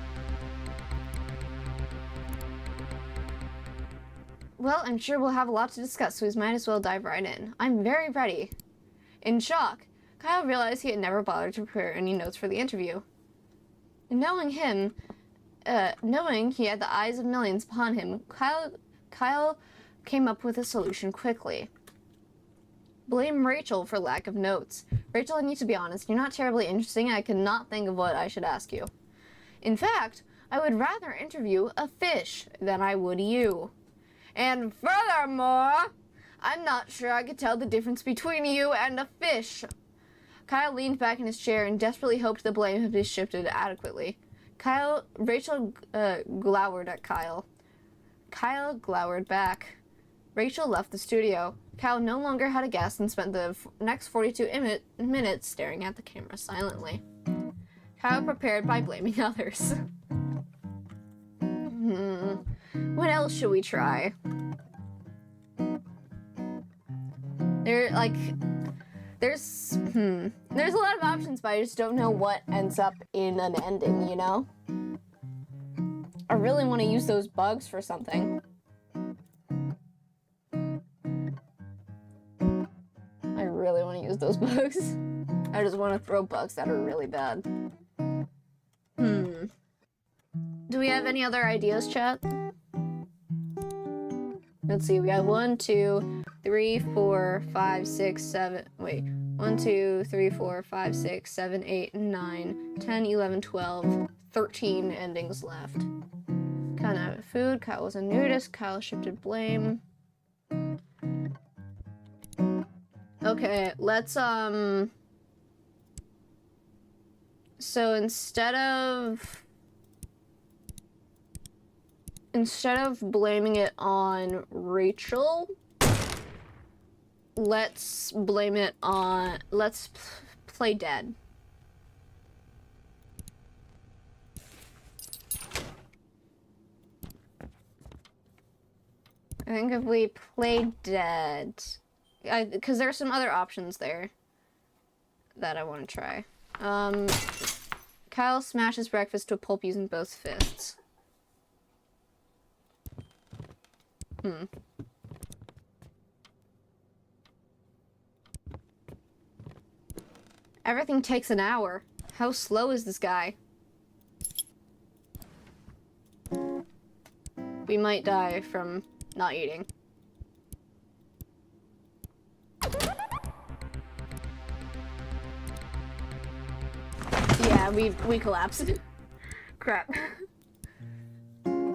Well, I'm sure we'll have a lot to discuss, so we might as well dive right in. I'm very ready. In shock, Kyle realized he had never bothered to prepare any notes for the interview. Knowing he had the eyes of millions upon him, Kyle came up with a solution quickly. Blame Rachel for lack of notes. Rachel, I need to be honest, you're not terribly interesting and I could not think of what I should ask you. In fact, I would rather interview a fish than I would you. And furthermore, I'm not sure I could tell the difference between you and a fish. Kyle leaned back in his chair and desperately hoped the blame had been shifted adequately. Rachel glowered at Kyle. Kyle glowered back. Rachel left the studio. Kyle no longer had a guess and spent the next 42 minutes staring at the camera silently. Kyle prepared by blaming others. What else should we try? There's a lot of options, but I just don't know what ends up in an ending, you know? I really want to use those bugs for something. I really want to use those bugs. I just want to throw bugs that are really bad. Do we have any other ideas, chat? Let's see, we got 1, 2, 3, 4, 5, 6, 7, wait. 1, 2, 3, 4, 5, 6, 7, 8, 9, 10, 11, 12, 13 endings left. Kyle not had food, Kyle was a nudist, Kyle shifted blame. Okay, let's, so instead of blaming it on Rachel, let's blame it on, let's play dead. I think if we play dead, because there are some other options there that I want to try. Kyle smashes breakfast to a pulp using both fists. Everything takes an hour. How slow is this guy? We might die from not eating. Yeah, we collapsed. Crap.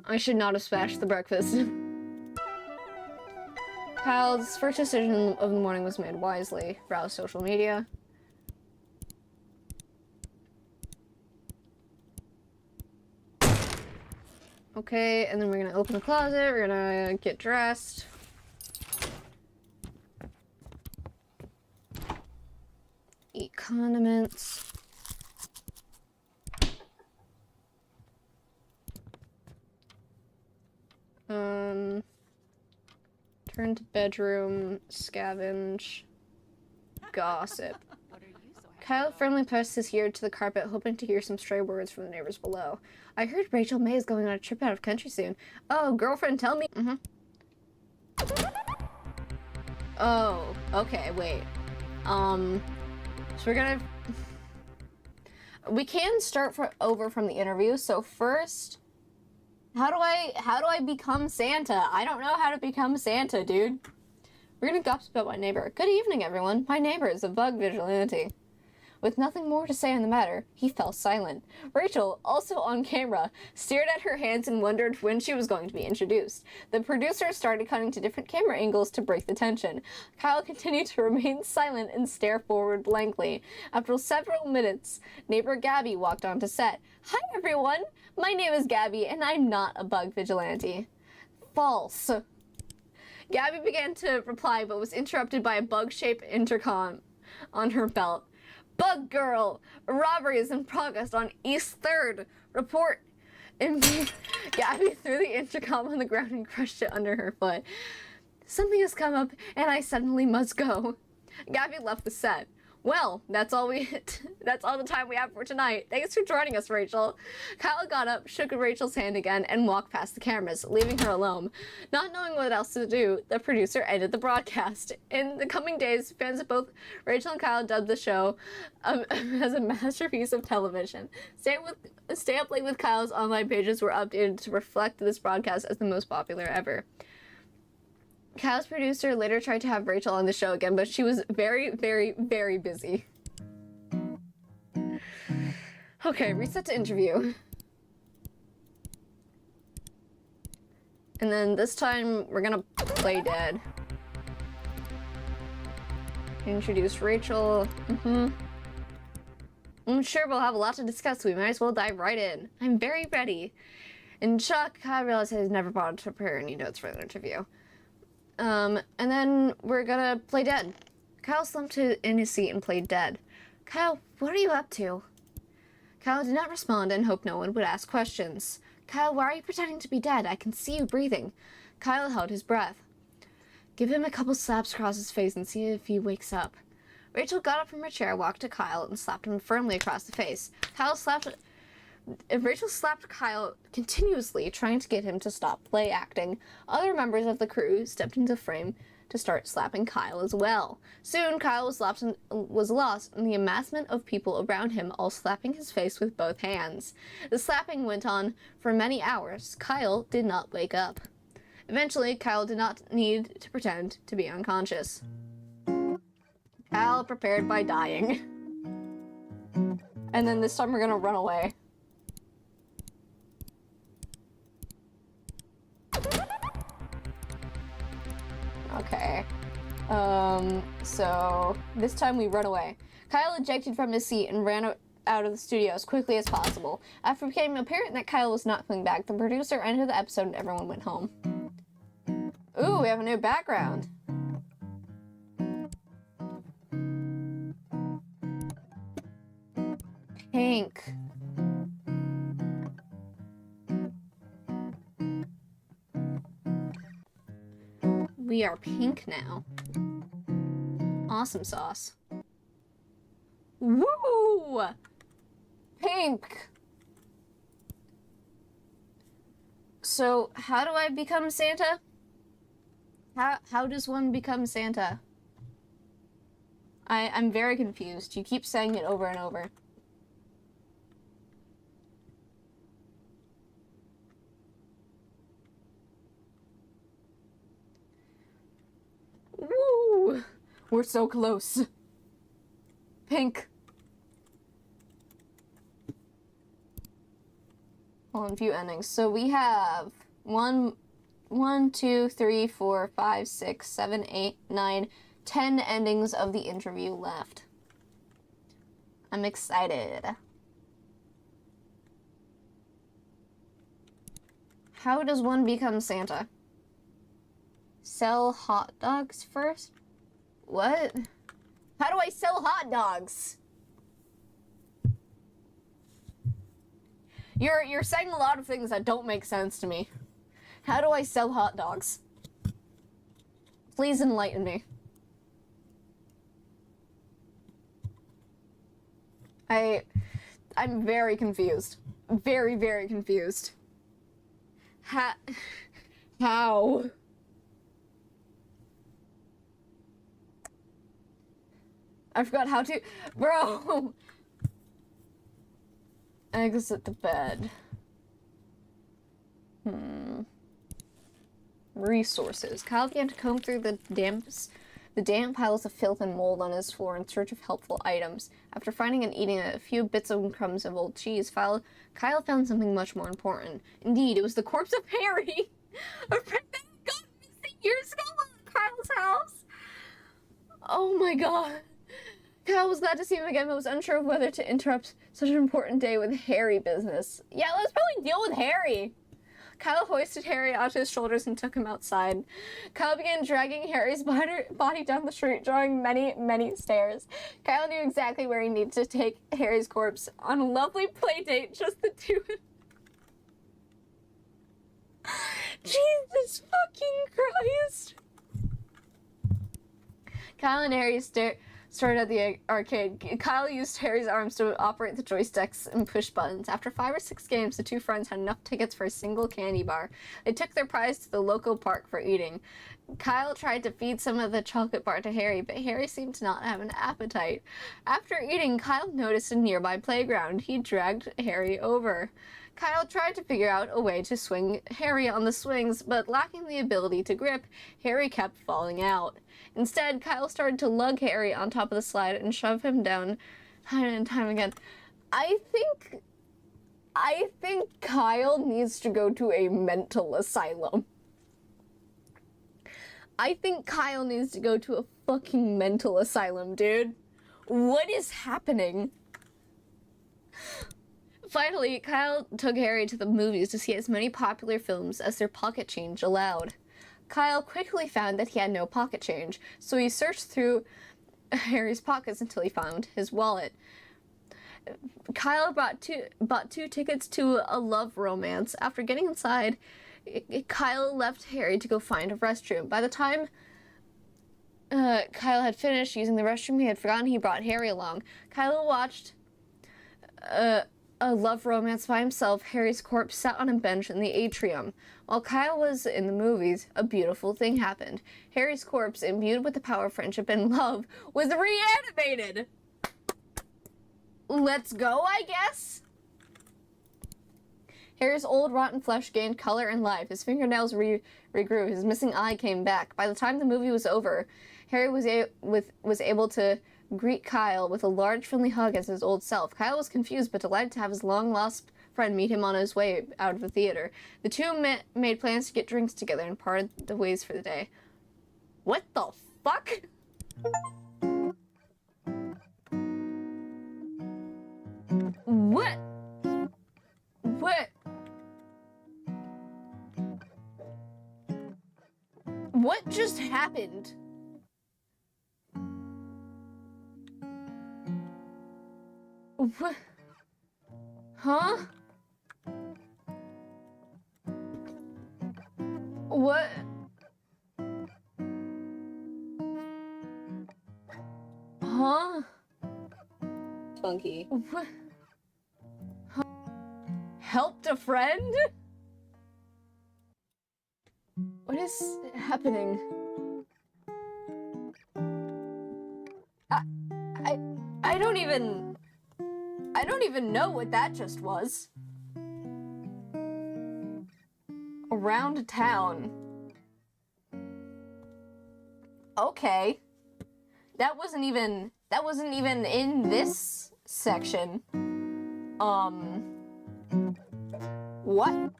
I should not have smashed the breakfast. Kyle's first decision of the morning was made wisely. Browse social media. Okay, and then we're gonna open the closet, we're gonna get dressed. Eat condiments. Turn to bedroom, scavenge, gossip. Kyle firmly pressed his ear to the carpet, hoping to hear some stray words from the neighbors below. I heard Rachel May is going on a trip out of country soon. Oh, girlfriend, tell me. Oh, okay, wait. So we're gonna... We can start over from the interview, so first... How do I become Santa? I don't know how to become Santa, dude. We're gonna gossip about my neighbor. Good evening, everyone. My neighbor is a bug vigilante. With nothing more to say on the matter, he fell silent. Rachel, also on camera, stared at her hands and wondered when she was going to be introduced. The producer started cutting to different camera angles to break the tension. Kyle continued to remain silent and stare forward blankly. After several minutes, neighbor Gabby walked onto set. Hi, everyone. My name is Gabby, and I'm not a bug vigilante. False. Gabby began to reply, but was interrupted by a bug-shaped intercom on her belt. Bug girl! A robbery is in progress on East 3rd. Report. Gabby threw the intercom on the ground and crushed it under her foot. Something has come up, and I suddenly must go. Gabby left the set. Well, that's all the time we have for tonight. Thanks for joining us, Rachel. Kyle got up, shook Rachel's hand again, and walked past the cameras, leaving her alone. Not knowing what else to do, the producer ended the broadcast. In the coming days, fans of both Rachel and Kyle dubbed the show as a masterpiece of television. Stay Up Late with Kyle's online pages were updated to reflect this broadcast as the most popular ever. Kyle's producer later tried to have Rachel on the show again, but she was very, very, very busy. Okay, reset to interview. And then this time, we're gonna play dead. Introduce Rachel. I'm sure we'll have a lot to discuss, so we might as well dive right in. I'm very ready. In shock, Kyle realized he's never bothered to prepare any notes for the interview. And then we're gonna play dead. Kyle slumped in his seat and played dead. Kyle, what are you up to? Kyle did not respond and hoped no one would ask questions. Kyle, why are you pretending to be dead? I can see you breathing. Kyle held his breath. Give him a couple slaps across his face and see if he wakes up. Rachel got up from her chair, walked to Kyle, and slapped him firmly across the face. Rachel slapped Kyle continuously, trying to get him to stop play acting. Other members of the crew stepped into the frame to start slapping Kyle as well. Soon, Kyle was lost in the amassment of people around him, all slapping his face with both hands. The slapping went on for many hours. Kyle did not wake up. Eventually, Kyle did not need to pretend to be unconscious. Kyle prepared by dying. And then this time we're gonna run away. Okay. So this time we run away. Kyle ejected from his seat and ran out of the studio as quickly as possible. After it became apparent that Kyle was not coming back, the producer ended the episode and everyone went home. Ooh, we have a new background. Pink. We are pink now. Awesome sauce. Woo! Pink! So, how do I become Santa? How does one become Santa? I'm very confused. You keep saying it over and over. Woo! We're so close. Pink. Hold on, view endings. So we have 1, 2, 3, 4, 5, 6, 7, 8, 9, 10 endings of the interview left. I'm excited. How does one become Santa? Sell hot dogs first? What? How do I sell hot dogs? You're saying a lot of things that don't make sense to me. How do I sell hot dogs? Please enlighten me. I'm very confused. Very, very confused. How? I forgot how to... Bro! Exit the bed. Resources. Kyle began to comb through the damp piles of filth and mold on his floor in search of helpful items. After finding and eating a few bits and crumbs of old cheese, Kyle found something much more important. Indeed, it was the corpse of Harry! A friend that got missing years ago at Kyle's house! Oh my god. Kyle was glad to see him again, but was unsure of whether to interrupt such an important day with Harry business. Yeah, let's probably deal with Harry! Kyle hoisted Harry onto his shoulders and took him outside. Kyle began dragging Harry's body down the street, drawing many, many stairs. Kyle knew exactly where he needed to take Harry's corpse on a lovely play date, just the two of them. Jesus fucking Christ! Kyle and Harry started at the arcade. Kyle used Harry's arms to operate the joysticks and push buttons. After 5 or 6 games, the two friends had enough tickets for a single candy bar. They took their prize to the local park for eating. Kyle tried to feed some of the chocolate bar to Harry, but Harry seemed to not have an appetite. After eating, Kyle noticed a nearby playground. He dragged Harry over. Kyle tried to figure out a way to swing Harry on the swings, but lacking the ability to grip, Harry kept falling out. Instead, Kyle started to lug Harry on top of the slide and shove him down time and time again. I think Kyle needs to go to a mental asylum. I think Kyle needs to go to a fucking mental asylum, dude. What is happening? Finally, Kyle took Harry to the movies to see as many popular films as their pocket change allowed. Kyle quickly found that he had no pocket change, so he searched through Harry's pockets until he found his wallet. Kyle bought two tickets to a love romance. After getting inside, Kyle left Harry to go find a restroom. By the time Kyle had finished using the restroom, he had forgotten he brought Harry along. Kyle watched a love romance by himself. Harry's corpse sat on a bench in the atrium. While Kyle was in the movies, a beautiful thing happened. Harry's corpse, imbued with the power of friendship and love, was reanimated! Let's go, I guess? Harry's old, rotten flesh gained color and life. His fingernails regrew. His missing eye came back. By the time the movie was over, Harry was able to greet Kyle with a large, friendly hug as his old self. Kyle was confused but delighted to have his long-lost friend meet him on his way out of the theater. The two made plans to get drinks together and parted the ways for the day. What the fuck? What? What? What just happened? What? Huh? What? Huh? Funky. What? Huh? Helped a friend? What is happening? I don't even know what that just was. Around town. Okay. That wasn't even in this section. What?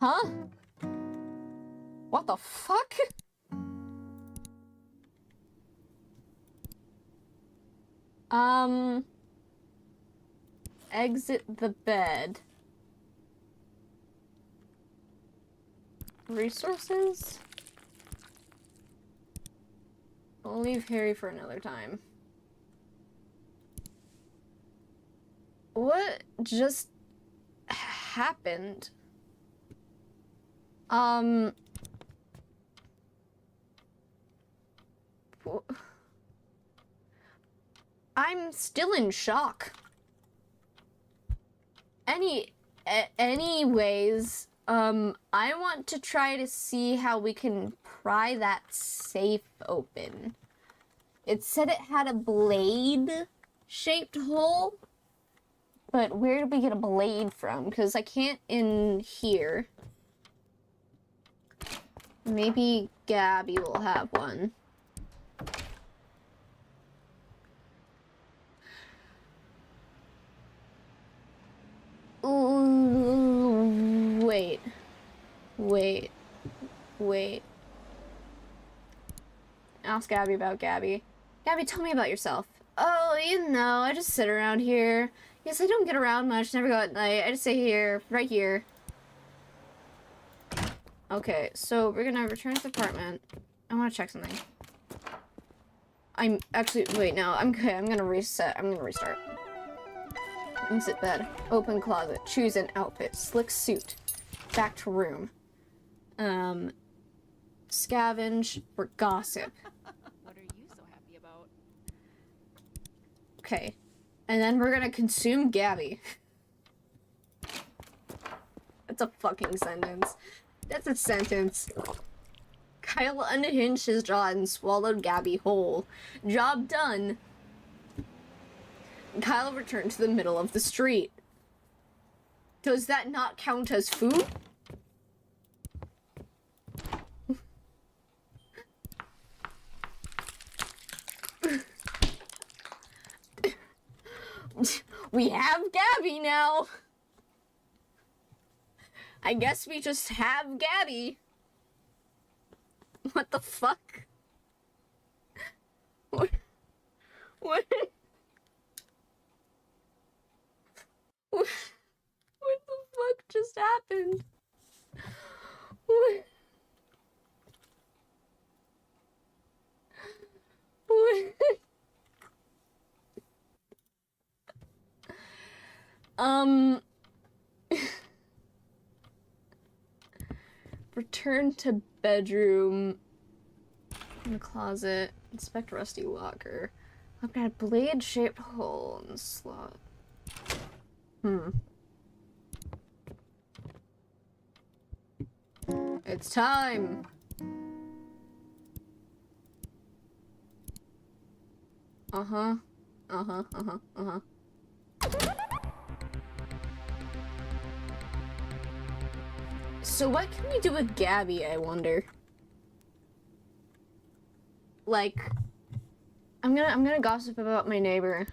Huh? What the fuck? Exit the bed. Resources? I'll leave Harry for another time. What just happened? I'm still in shock. Anyways, I want to try to see how we can pry that safe open. It said it had a blade-shaped hole, but where did we get a blade from? Because I can't in here. Maybe Gabby will have one. Ooh, wait. Ask Gabby about Gabby. Gabby, tell me about yourself. Oh, you know, I just sit around here. Yes, I don't get around much, never go at night. I just stay here, right here. Okay, so we're gonna return to the apartment. I wanna check something. I'm actually, wait, no, I'm okay, I'm gonna reset, I'm gonna restart. Exit bed, open closet, choose an outfit, slick suit, back to room. Scavenge for gossip. What are you so happy about? Okay, and then we're gonna consume Gabby. That's a fucking sentence. That's a sentence. Kyle unhinged his jaw and swallowed Gabby whole. Job done. Kyle returned to the middle of the street. Does that not count as food? We have Gabby now. I guess we just have Gabby. What the fuck? What? What the fuck just happened? What? What? Return to bedroom. In the closet. Inspect rusty locker. I've got a blade-shaped hole in the slot. It's time! Uh-huh. Uh-huh, uh-huh, uh-huh. So what can we do with Gabby, I wonder? Like, I'm gonna gossip about my neighbor.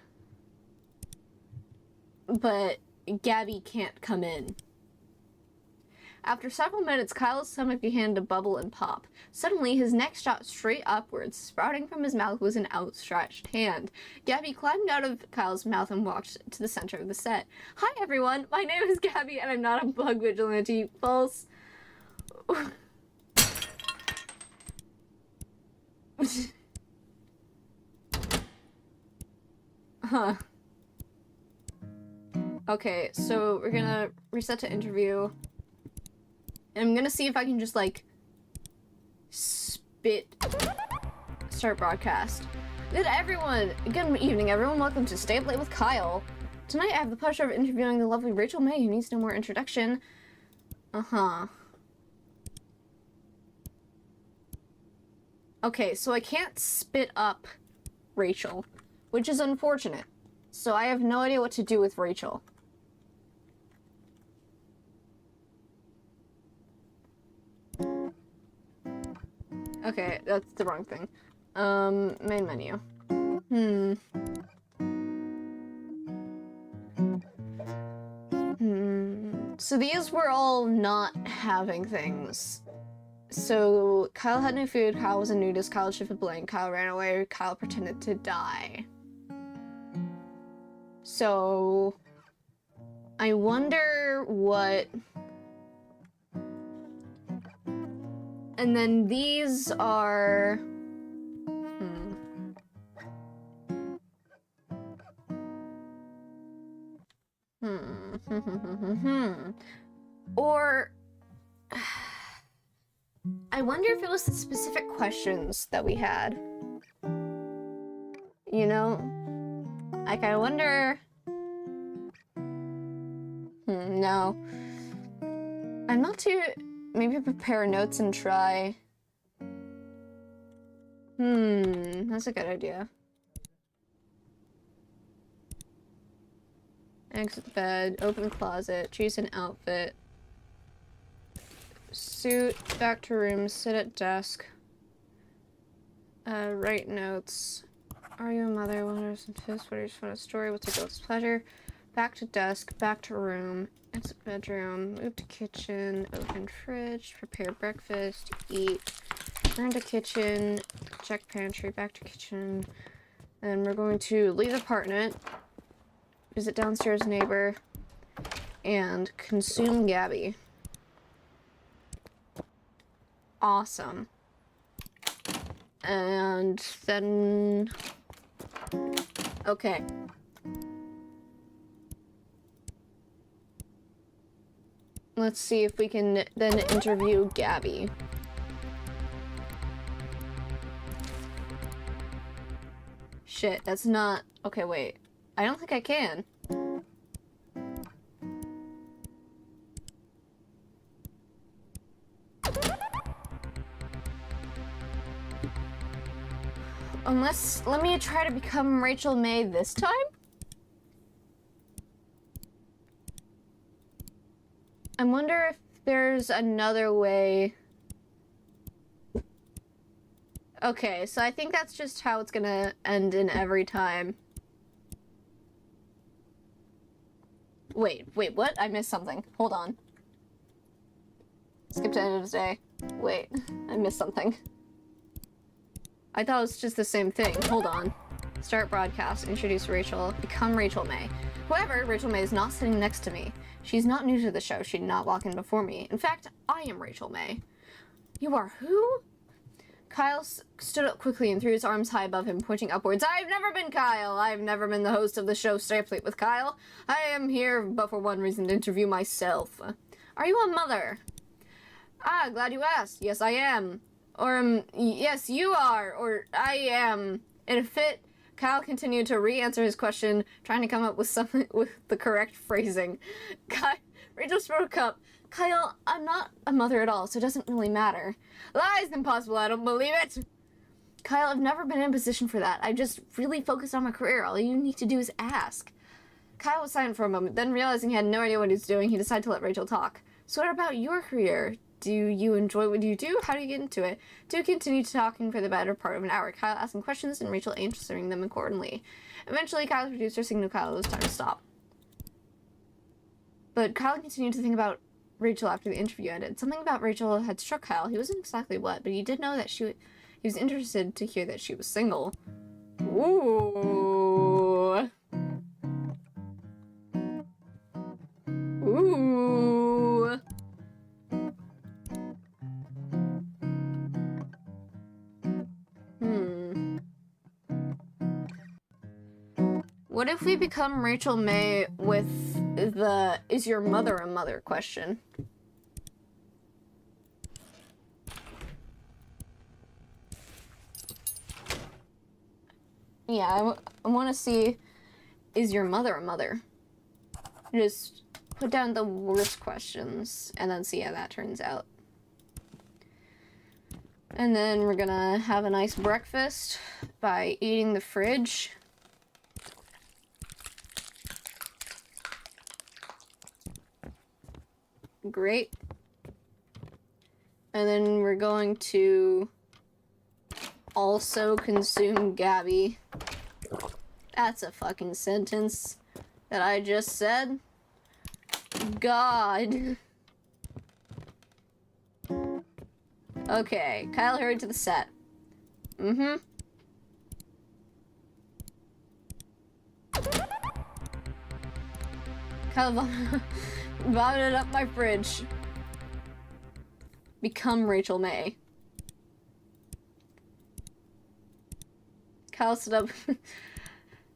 But Gabby can't come in. After several minutes, Kyle's stomach began to bubble and pop. Suddenly, his neck shot straight upwards. Sprouting from his mouth was an outstretched hand. Gabby climbed out of Kyle's mouth and walked to the center of the set. Hi, everyone. My name is Gabby, and I'm not a bug vigilante. False. Huh. Okay, so we're gonna reset to interview. And I'm gonna see if I can just, like, start broadcast. Good evening, everyone. Welcome to Stay Up Late with Kyle. Tonight I have the pleasure of interviewing the lovely Rachel May, who needs no more introduction. Uh-huh. Okay, so I can't spit up Rachel, which is unfortunate. So I have no idea what to do with Rachel. Okay, that's the wrong thing. Main menu. So these were all not having things. So Kyle had no food, Kyle was a nudist, Kyle shifted blank, Kyle ran away, Kyle pretended to die. So I wonder what... And then these are... Or... I wonder if it was the specific questions that we had. You know? Like, I wonder... no. I'm not too... Maybe prepare notes and try... that's a good idea. Exit bed, open closet, choose an outfit. Suit, back to room, sit at desk. Write notes. Are you a mother? What are some tips? What are you fun a story? What's your greatest pleasure? Back to desk, back to room, exit bedroom, move to kitchen, open fridge, prepare breakfast, eat, turn to kitchen, check pantry, back to kitchen. Then we're going to leave apartment, visit downstairs neighbor, and consume Gabby. Awesome. And then... Okay. Let's see if we can then interview Gabby. Shit, that's not... Okay, wait. I don't think I can. Unless... Let me try to become Rachel May this time? I wonder if there's another way... Okay, so I think that's just how it's gonna end in every time. Wait, what? I missed something. Hold on. Skip to end of the day. Wait, I missed something. I thought it was just the same thing. Hold on. Start broadcast. Introduce Rachel. Become Rachel May. However, Rachel May is not sitting next to me. She's not new to the show. She did not walk in before me. In fact, I am Rachel May. You are who? Kyle stood up quickly and threw his arms high above him, pointing upwards. I've never been Kyle. I've never been the host of the show Stay Up Late with Kyle. I am here but for one reason, to interview myself. Are you a mother? Ah, glad you asked. Yes, I am. Or, yes, you are. Or, I am. In a fit, Kyle continued to re-answer his question, trying to come up with something with the correct phrasing. Rachel spoke up. Kyle, I'm not a mother at all, so it doesn't really matter. Lies, impossible, I don't believe it! Kyle, I've never been in a position for that. I just really focused on my career. All you need to do is ask. Kyle was silent for a moment, then realizing he had no idea what he was doing, he decided to let Rachel talk. So what about your career? Do you enjoy what you do? How do you get into it? Do continue talking for the better part of an hour. Kyle asking questions and Rachel answering them accordingly. Eventually, Kyle's producer signaled Kyle it was time to stop. But Kyle continued to think about Rachel after the interview ended. Something about Rachel had struck Kyle. He wasn't exactly what, but he did know that he was interested to hear that she was single. Ooh. Ooh. What if we become Rachel May with the "is your mother a mother" question? Yeah, I want to see, is your mother a mother? Just put down the worst questions and then see how that turns out. And then we're gonna have a nice breakfast by eating the fridge. Great. And then we're going to also consume Gabby. That's a fucking sentence that I just said. God. Okay, Kyle hurried to the set. Kyle vomited up my fridge. Become Rachel May. Kyle stood up.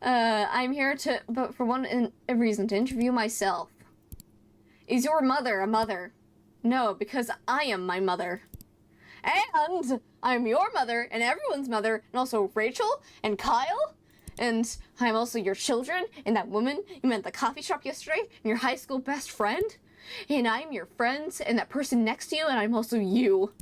I'm here but for one reason, to interview myself. Is your mother a mother? No, because I am my mother. And I'm your mother, and everyone's mother, and also Rachel, and Kyle, and I'm also your children, and that woman you met at the coffee shop yesterday, and your high school best friend, and I'm your friends, and that person next to you, and I'm also you.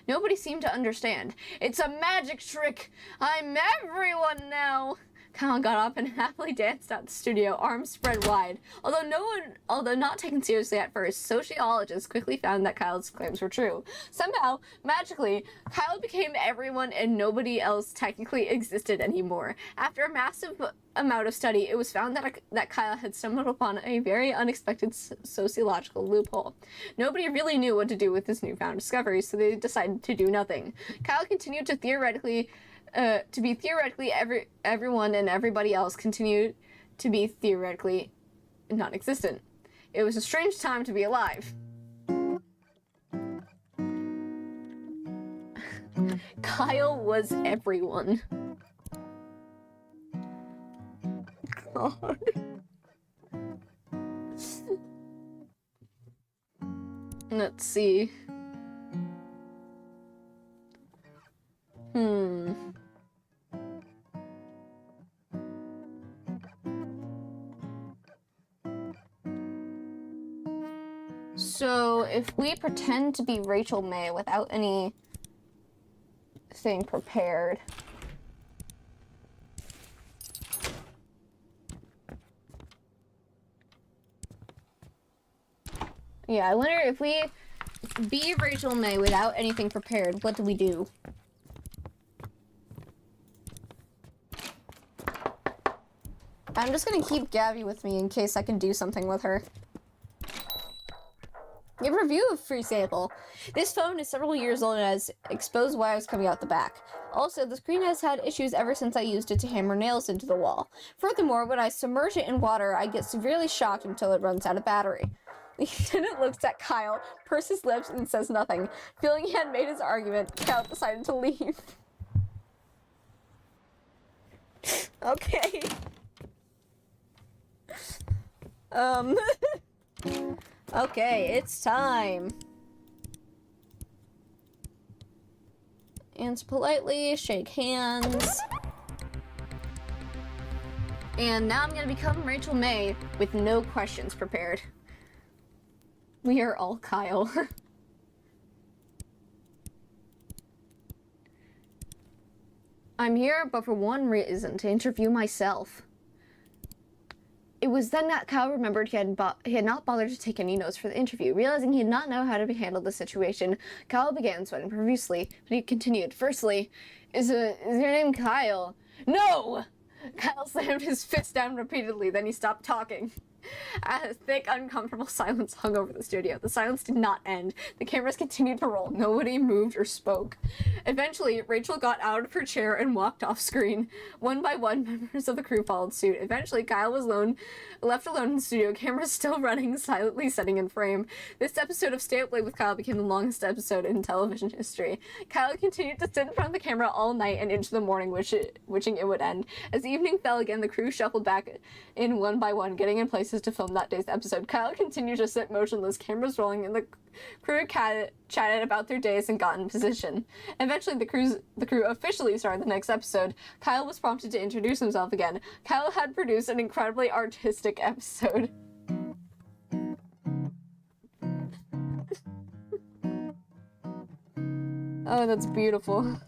Nobody seemed to understand. It's a magic trick. I'm everyone now. Kyle got up and happily danced out the studio, arms spread wide. Although not taken seriously at first, sociologists quickly found that Kyle's claims were true. Somehow, magically, Kyle became everyone and nobody else technically existed anymore. After a massive amount of study, it was found that Kyle had stumbled upon a very unexpected sociological loophole. Nobody really knew what to do with this newfound discovery, so they decided to do nothing. Kyle continued to be theoretically everyone and everybody else continued to be theoretically non-existent. It was a strange time to be alive. Kyle was everyone. God. Let's see. So, if we pretend to be Rachel May without anything prepared. Yeah, I wonder if we be Rachel May without anything prepared, what do we do? I'm just gonna keep Gabby with me in case I can do something with her. Give a review of free sample. This phone is several years old and has exposed wires coming out the back. Also, the screen has had issues ever since I used it to hammer nails into the wall. Furthermore, when I submerge it in water, I get severely shocked until it runs out of battery. The lieutenant looks at Kyle, purses his lips, and says nothing. Feeling he had made his argument, Kyle decided to leave. Okay. Okay, it's time. Answer politely, shake hands. And now I'm gonna become Rachel May with no questions prepared. We are all Kyle. I'm here, but for one reason, to interview myself. It was then that Kyle remembered he had not bothered to take any notes for the interview. Realizing he did not know how to handle the situation, Kyle began sweating profusely, but he continued. Firstly, is your name Kyle? No! Kyle slammed his fist down repeatedly, then he stopped talking. A thick, uncomfortable silence hung over the studio. The silence did not end. The cameras continued to roll. Nobody moved or spoke. Eventually, Rachel got out of her chair and walked off screen. One by one, members of the crew followed suit. Eventually, Kyle was left alone in the studio, cameras still running, silently setting in frame. This episode of Stay Up Late with Kyle became the longest episode in television history. Kyle continued to sit in front of the camera all night and into the morning, wishing it would end. As evening fell again, the crew shuffled back in one by one, getting in places to film that day's episode. Kyle continued to sit motionless, cameras rolling, and the crew chatted about their days and got in position. Eventually, the crew officially started the next episode. Kyle was prompted to introduce himself again. Kyle had produced an incredibly artistic episode. Oh, that's beautiful.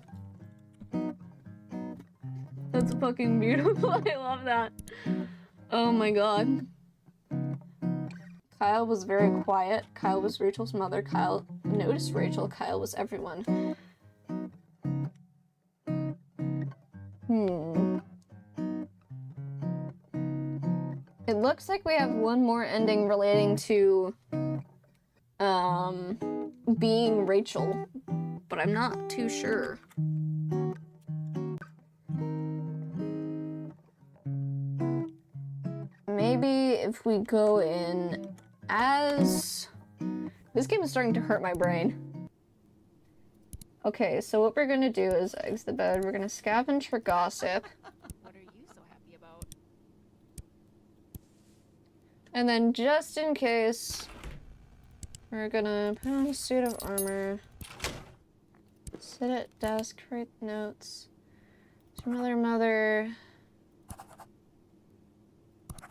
That's fucking beautiful. I love that. Oh my god. Kyle was very quiet. Kyle was Rachel's mother. Kyle noticed Rachel. Kyle was everyone. It looks like we have one more ending relating to being Rachel, but I'm not too sure. Maybe if we go in as... This game is starting to hurt my brain. Okay, so what we're gonna do is exit the bed. We're gonna scavenge for gossip. What are you so happy about? And then just in case, we're gonna put on a suit of armor. Sit at desk, write notes. To mother.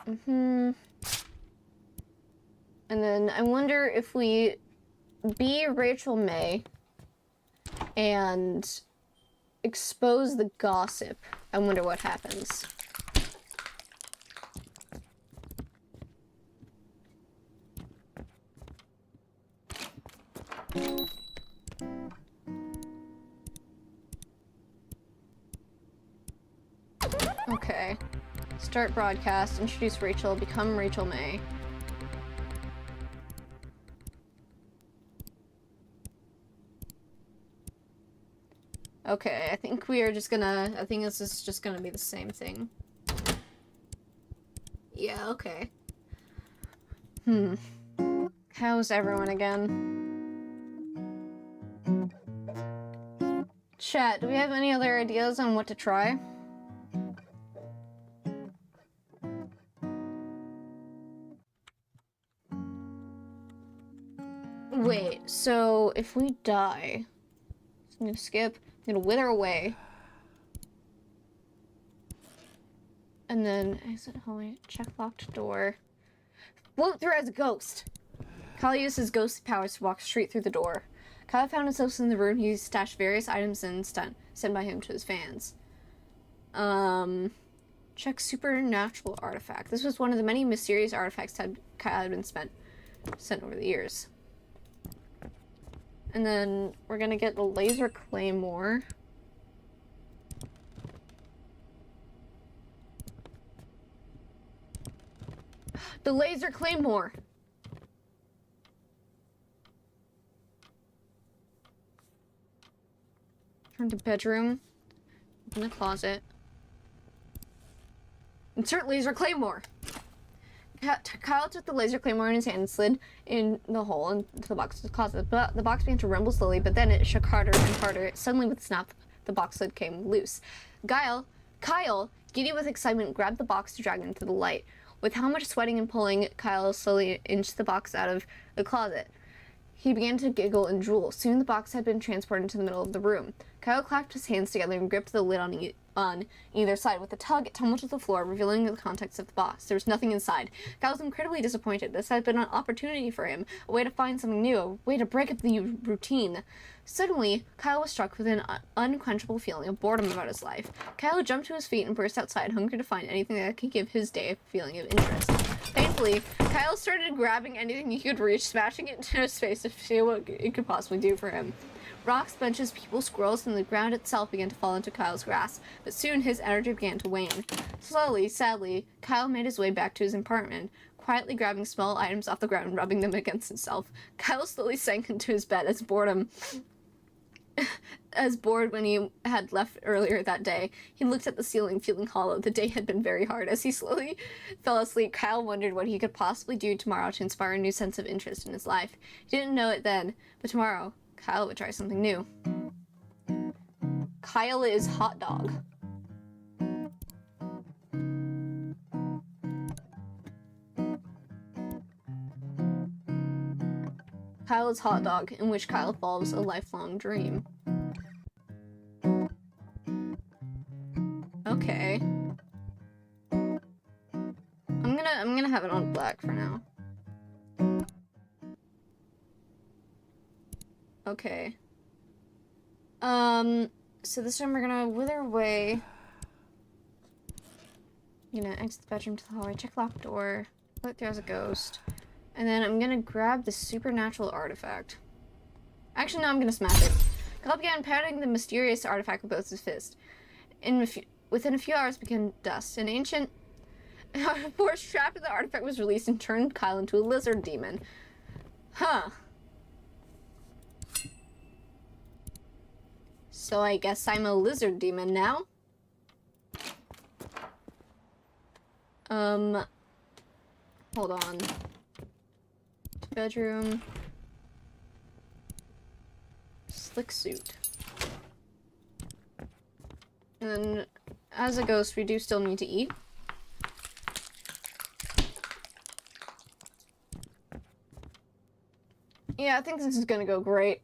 And then I wonder if we be Rachel May and expose the gossip. I wonder what happens. Okay. Start broadcast, introduce Rachel, become Rachel May. Okay, I think we are just gonna, I think this is just gonna be the same thing. Yeah, okay. How's everyone again? Chat, do we have any other ideas on what to try? Wait, so if we die, I'm gonna skip, I'm gonna wither away. And then exit hallway, check locked door. Float through as a ghost. Kyle used his ghostly powers to walk straight through the door. Kyle found himself in the room. He stashed various items and sent by him to his fans. Check supernatural artifact. This was one of the many mysterious artifacts Kyle had been sent over the years. And then we're gonna get the laser claymore. The laser claymore! Turn to bedroom. Open the closet. Insert laser claymore. Kyle took the laser claymore in his hand and slid in the hole into the box of the closet. But the box began to rumble slowly, but then it shook harder and harder. Suddenly, with a snap, the box lid came loose. Kyle, giddy with excitement, grabbed the box to drag it into the light. With how much sweating and pulling, Kyle slowly inched the box out of the closet. He began to giggle and drool. Soon the box had been transported into the middle of the room. Kyle clapped his hands together and gripped the lid on either side. With a tug, it tumbled to the floor, revealing the contents of the box. There was nothing inside. Kyle was incredibly disappointed. This had been an opportunity for him, a way to find something new, a way to break up the routine. Suddenly, Kyle was struck with an unquenchable feeling of boredom about his life. Kyle jumped to his feet and burst outside, hungry to find anything that could give his day a feeling of interest. Painfully, Kyle started grabbing anything he could reach, smashing it into his face to see what it could possibly do for him. Rocks, benches, people, squirrels, and the ground itself began to fall into Kyle's grasp, but soon his energy began to wane. Slowly, sadly, Kyle made his way back to his apartment, quietly grabbing small items off the ground and rubbing them against himself. Kyle slowly sank into his bed as bored when he had left earlier that day. He looked at the ceiling, feeling hollow. The day had been very hard. As he slowly fell asleep, Kyle wondered what he could possibly do tomorrow to inspire a new sense of interest in his life. He didn't know it then, but tomorrow, Kyle would try something new. Kyle is hot dog. Kyle is hot dog, in which Kyle follows a lifelong dream. Okay. I'm gonna have it on black for now. Okay. So this time we're gonna wither away. I'm gonna exit the bedroom to the hallway, check locked door, look through as a ghost. And then I'm gonna grab the supernatural artifact. Actually, no, I'm gonna smash it. Kyle began pounding the mysterious artifact with both his fists. Within a few hours began dust. An ancient force trapped in the artifact was released and turned Kyle into a lizard demon. Huh. So I guess I'm a lizard demon now. Hold on. Bedroom. Slick suit. And as a ghost, we do still need to eat. Yeah, I think this is gonna go great.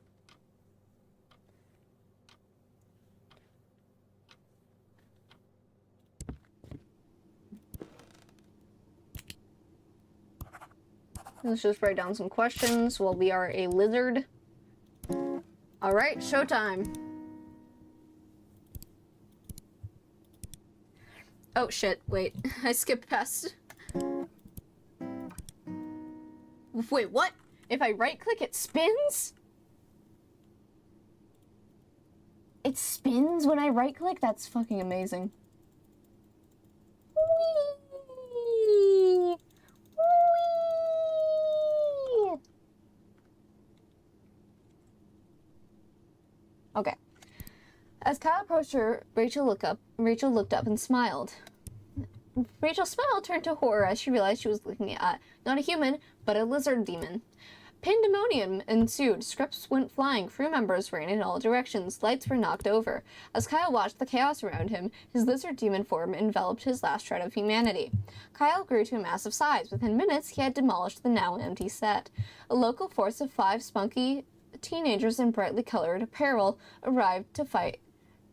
Let's just write down some questions while we are a lizard. Alright, showtime. Oh shit, wait. I skipped past. Wait, what? If I right click, it spins? It spins when I right click? That's fucking amazing. Whee! Whee! Okay. As Kyle approached her, Rachel looked up and smiled. Rachel's smile turned to horror as she realized she was looking at not a human, but a lizard demon. Pandemonium ensued. Scripts went flying. Crew members ran in all directions. Lights were knocked over. As Kyle watched the chaos around him, his lizard demon form enveloped his last shred of humanity. Kyle grew to a massive size. Within minutes, he had demolished the now empty set. A local force of 5 spunky teenagers in brightly colored apparel arrived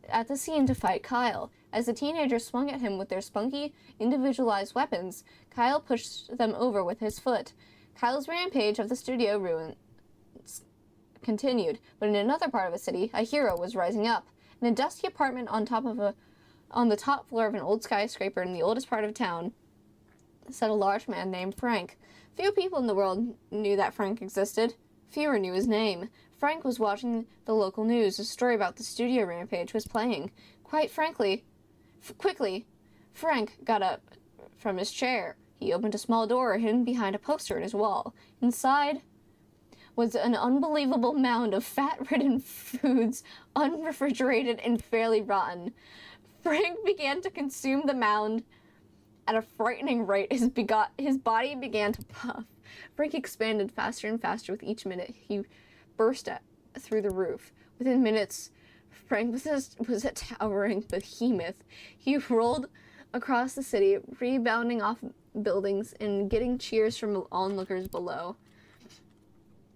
at the scene to fight Kyle. As the teenagers swung at him with their spunky, individualized weapons, Kyle pushed them over with his foot. Kyle's rampage of the studio ruins continued, but in another part of the city, a hero was rising up. In a dusty apartment on the top floor of an old skyscraper in the oldest part of town, sat a large man named Frank. Few people in the world knew that Frank existed. Fewer knew his name. Frank was watching the local news. A story about the studio rampage was playing. Quite frankly, quickly, Frank got up from his chair. He opened a small door hidden behind a poster in his wall. Inside was an unbelievable mound of fat-ridden foods, unrefrigerated and fairly rotten. Frank began to consume the mound at a frightening rate. His body began to puff. Frank expanded faster and faster with each minute. He burst through the roof. Within minutes, Frank was a towering behemoth. He rolled across the city, rebounding off buildings and getting cheers from onlookers below.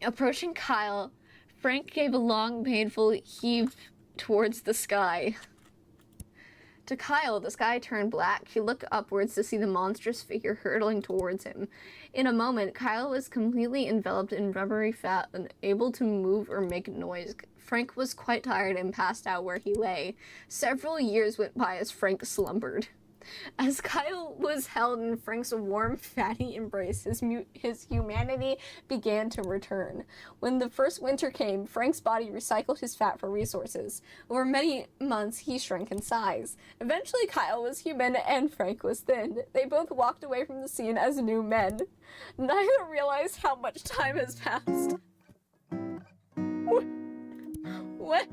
Approaching Kyle, Frank gave a long, painful heave towards the sky. To Kyle, the sky turned black. He looked upwards to see the monstrous figure hurtling towards him. In a moment, Kyle was completely enveloped in rubbery fat, unable to move or make noise. Frank was quite tired and passed out where he lay. Several years went by as Frank slumbered. As Kyle was held in Frank's warm, fatty embrace, his humanity began to return. When the first winter came, Frank's body recycled his fat for resources. Over many months, he shrank in size. Eventually, Kyle was human and Frank was thin. They both walked away from the scene as new men. Neither realized how much time has passed. What? What?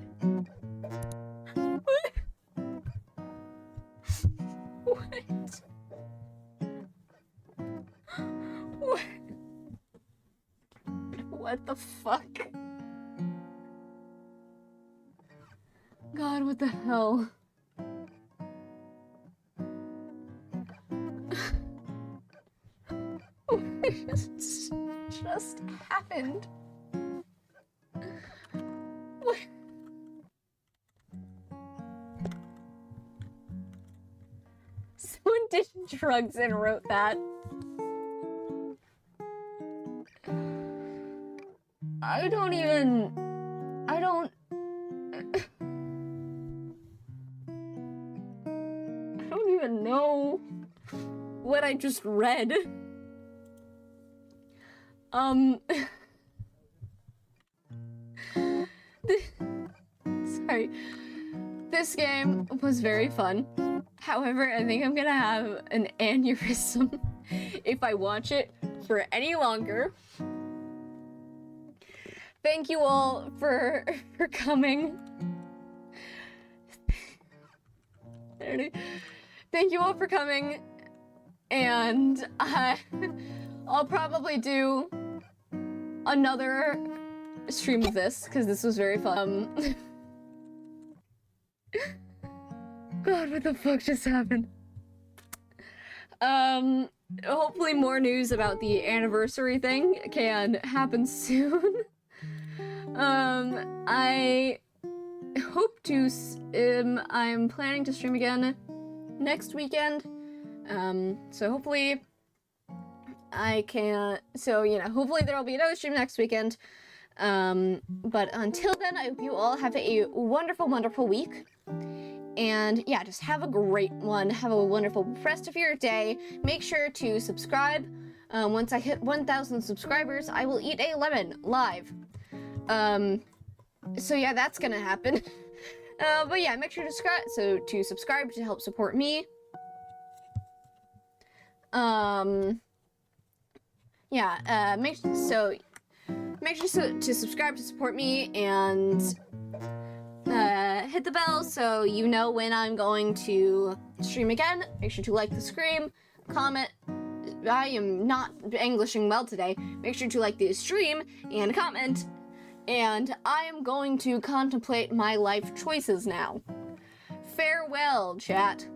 What? What the fuck? God, what the hell? What just happened? What? Someone did drugs and wrote that. I don't even know what I just read. Sorry. This game was very fun. However, I think I'm gonna have an aneurysm if I watch it for any longer. Thank you all for coming. Thank you all for coming, and I'll probably do another stream of this because this was very fun. God, what the fuck just happened? Hopefully more news about the anniversary thing can happen soon. I hope to, I'm planning to stream again next weekend. So hopefully I can, hopefully there'll be another stream next weekend. But until then, I hope you all have a wonderful, wonderful week. And yeah, just have a great one. Have a wonderful rest of your day. Make sure to subscribe. Once I hit 1,000 subscribers, I will eat a lemon live. So yeah, that's gonna happen. But yeah, make sure to subscribe to help support me. Make sure to subscribe to support me and hit the bell so you know when I'm going to stream again. Make sure to like the stream, comment. I am not Englishing well today. Make sure to like the stream and comment. And I am going to contemplate my life choices now. Farewell, chat.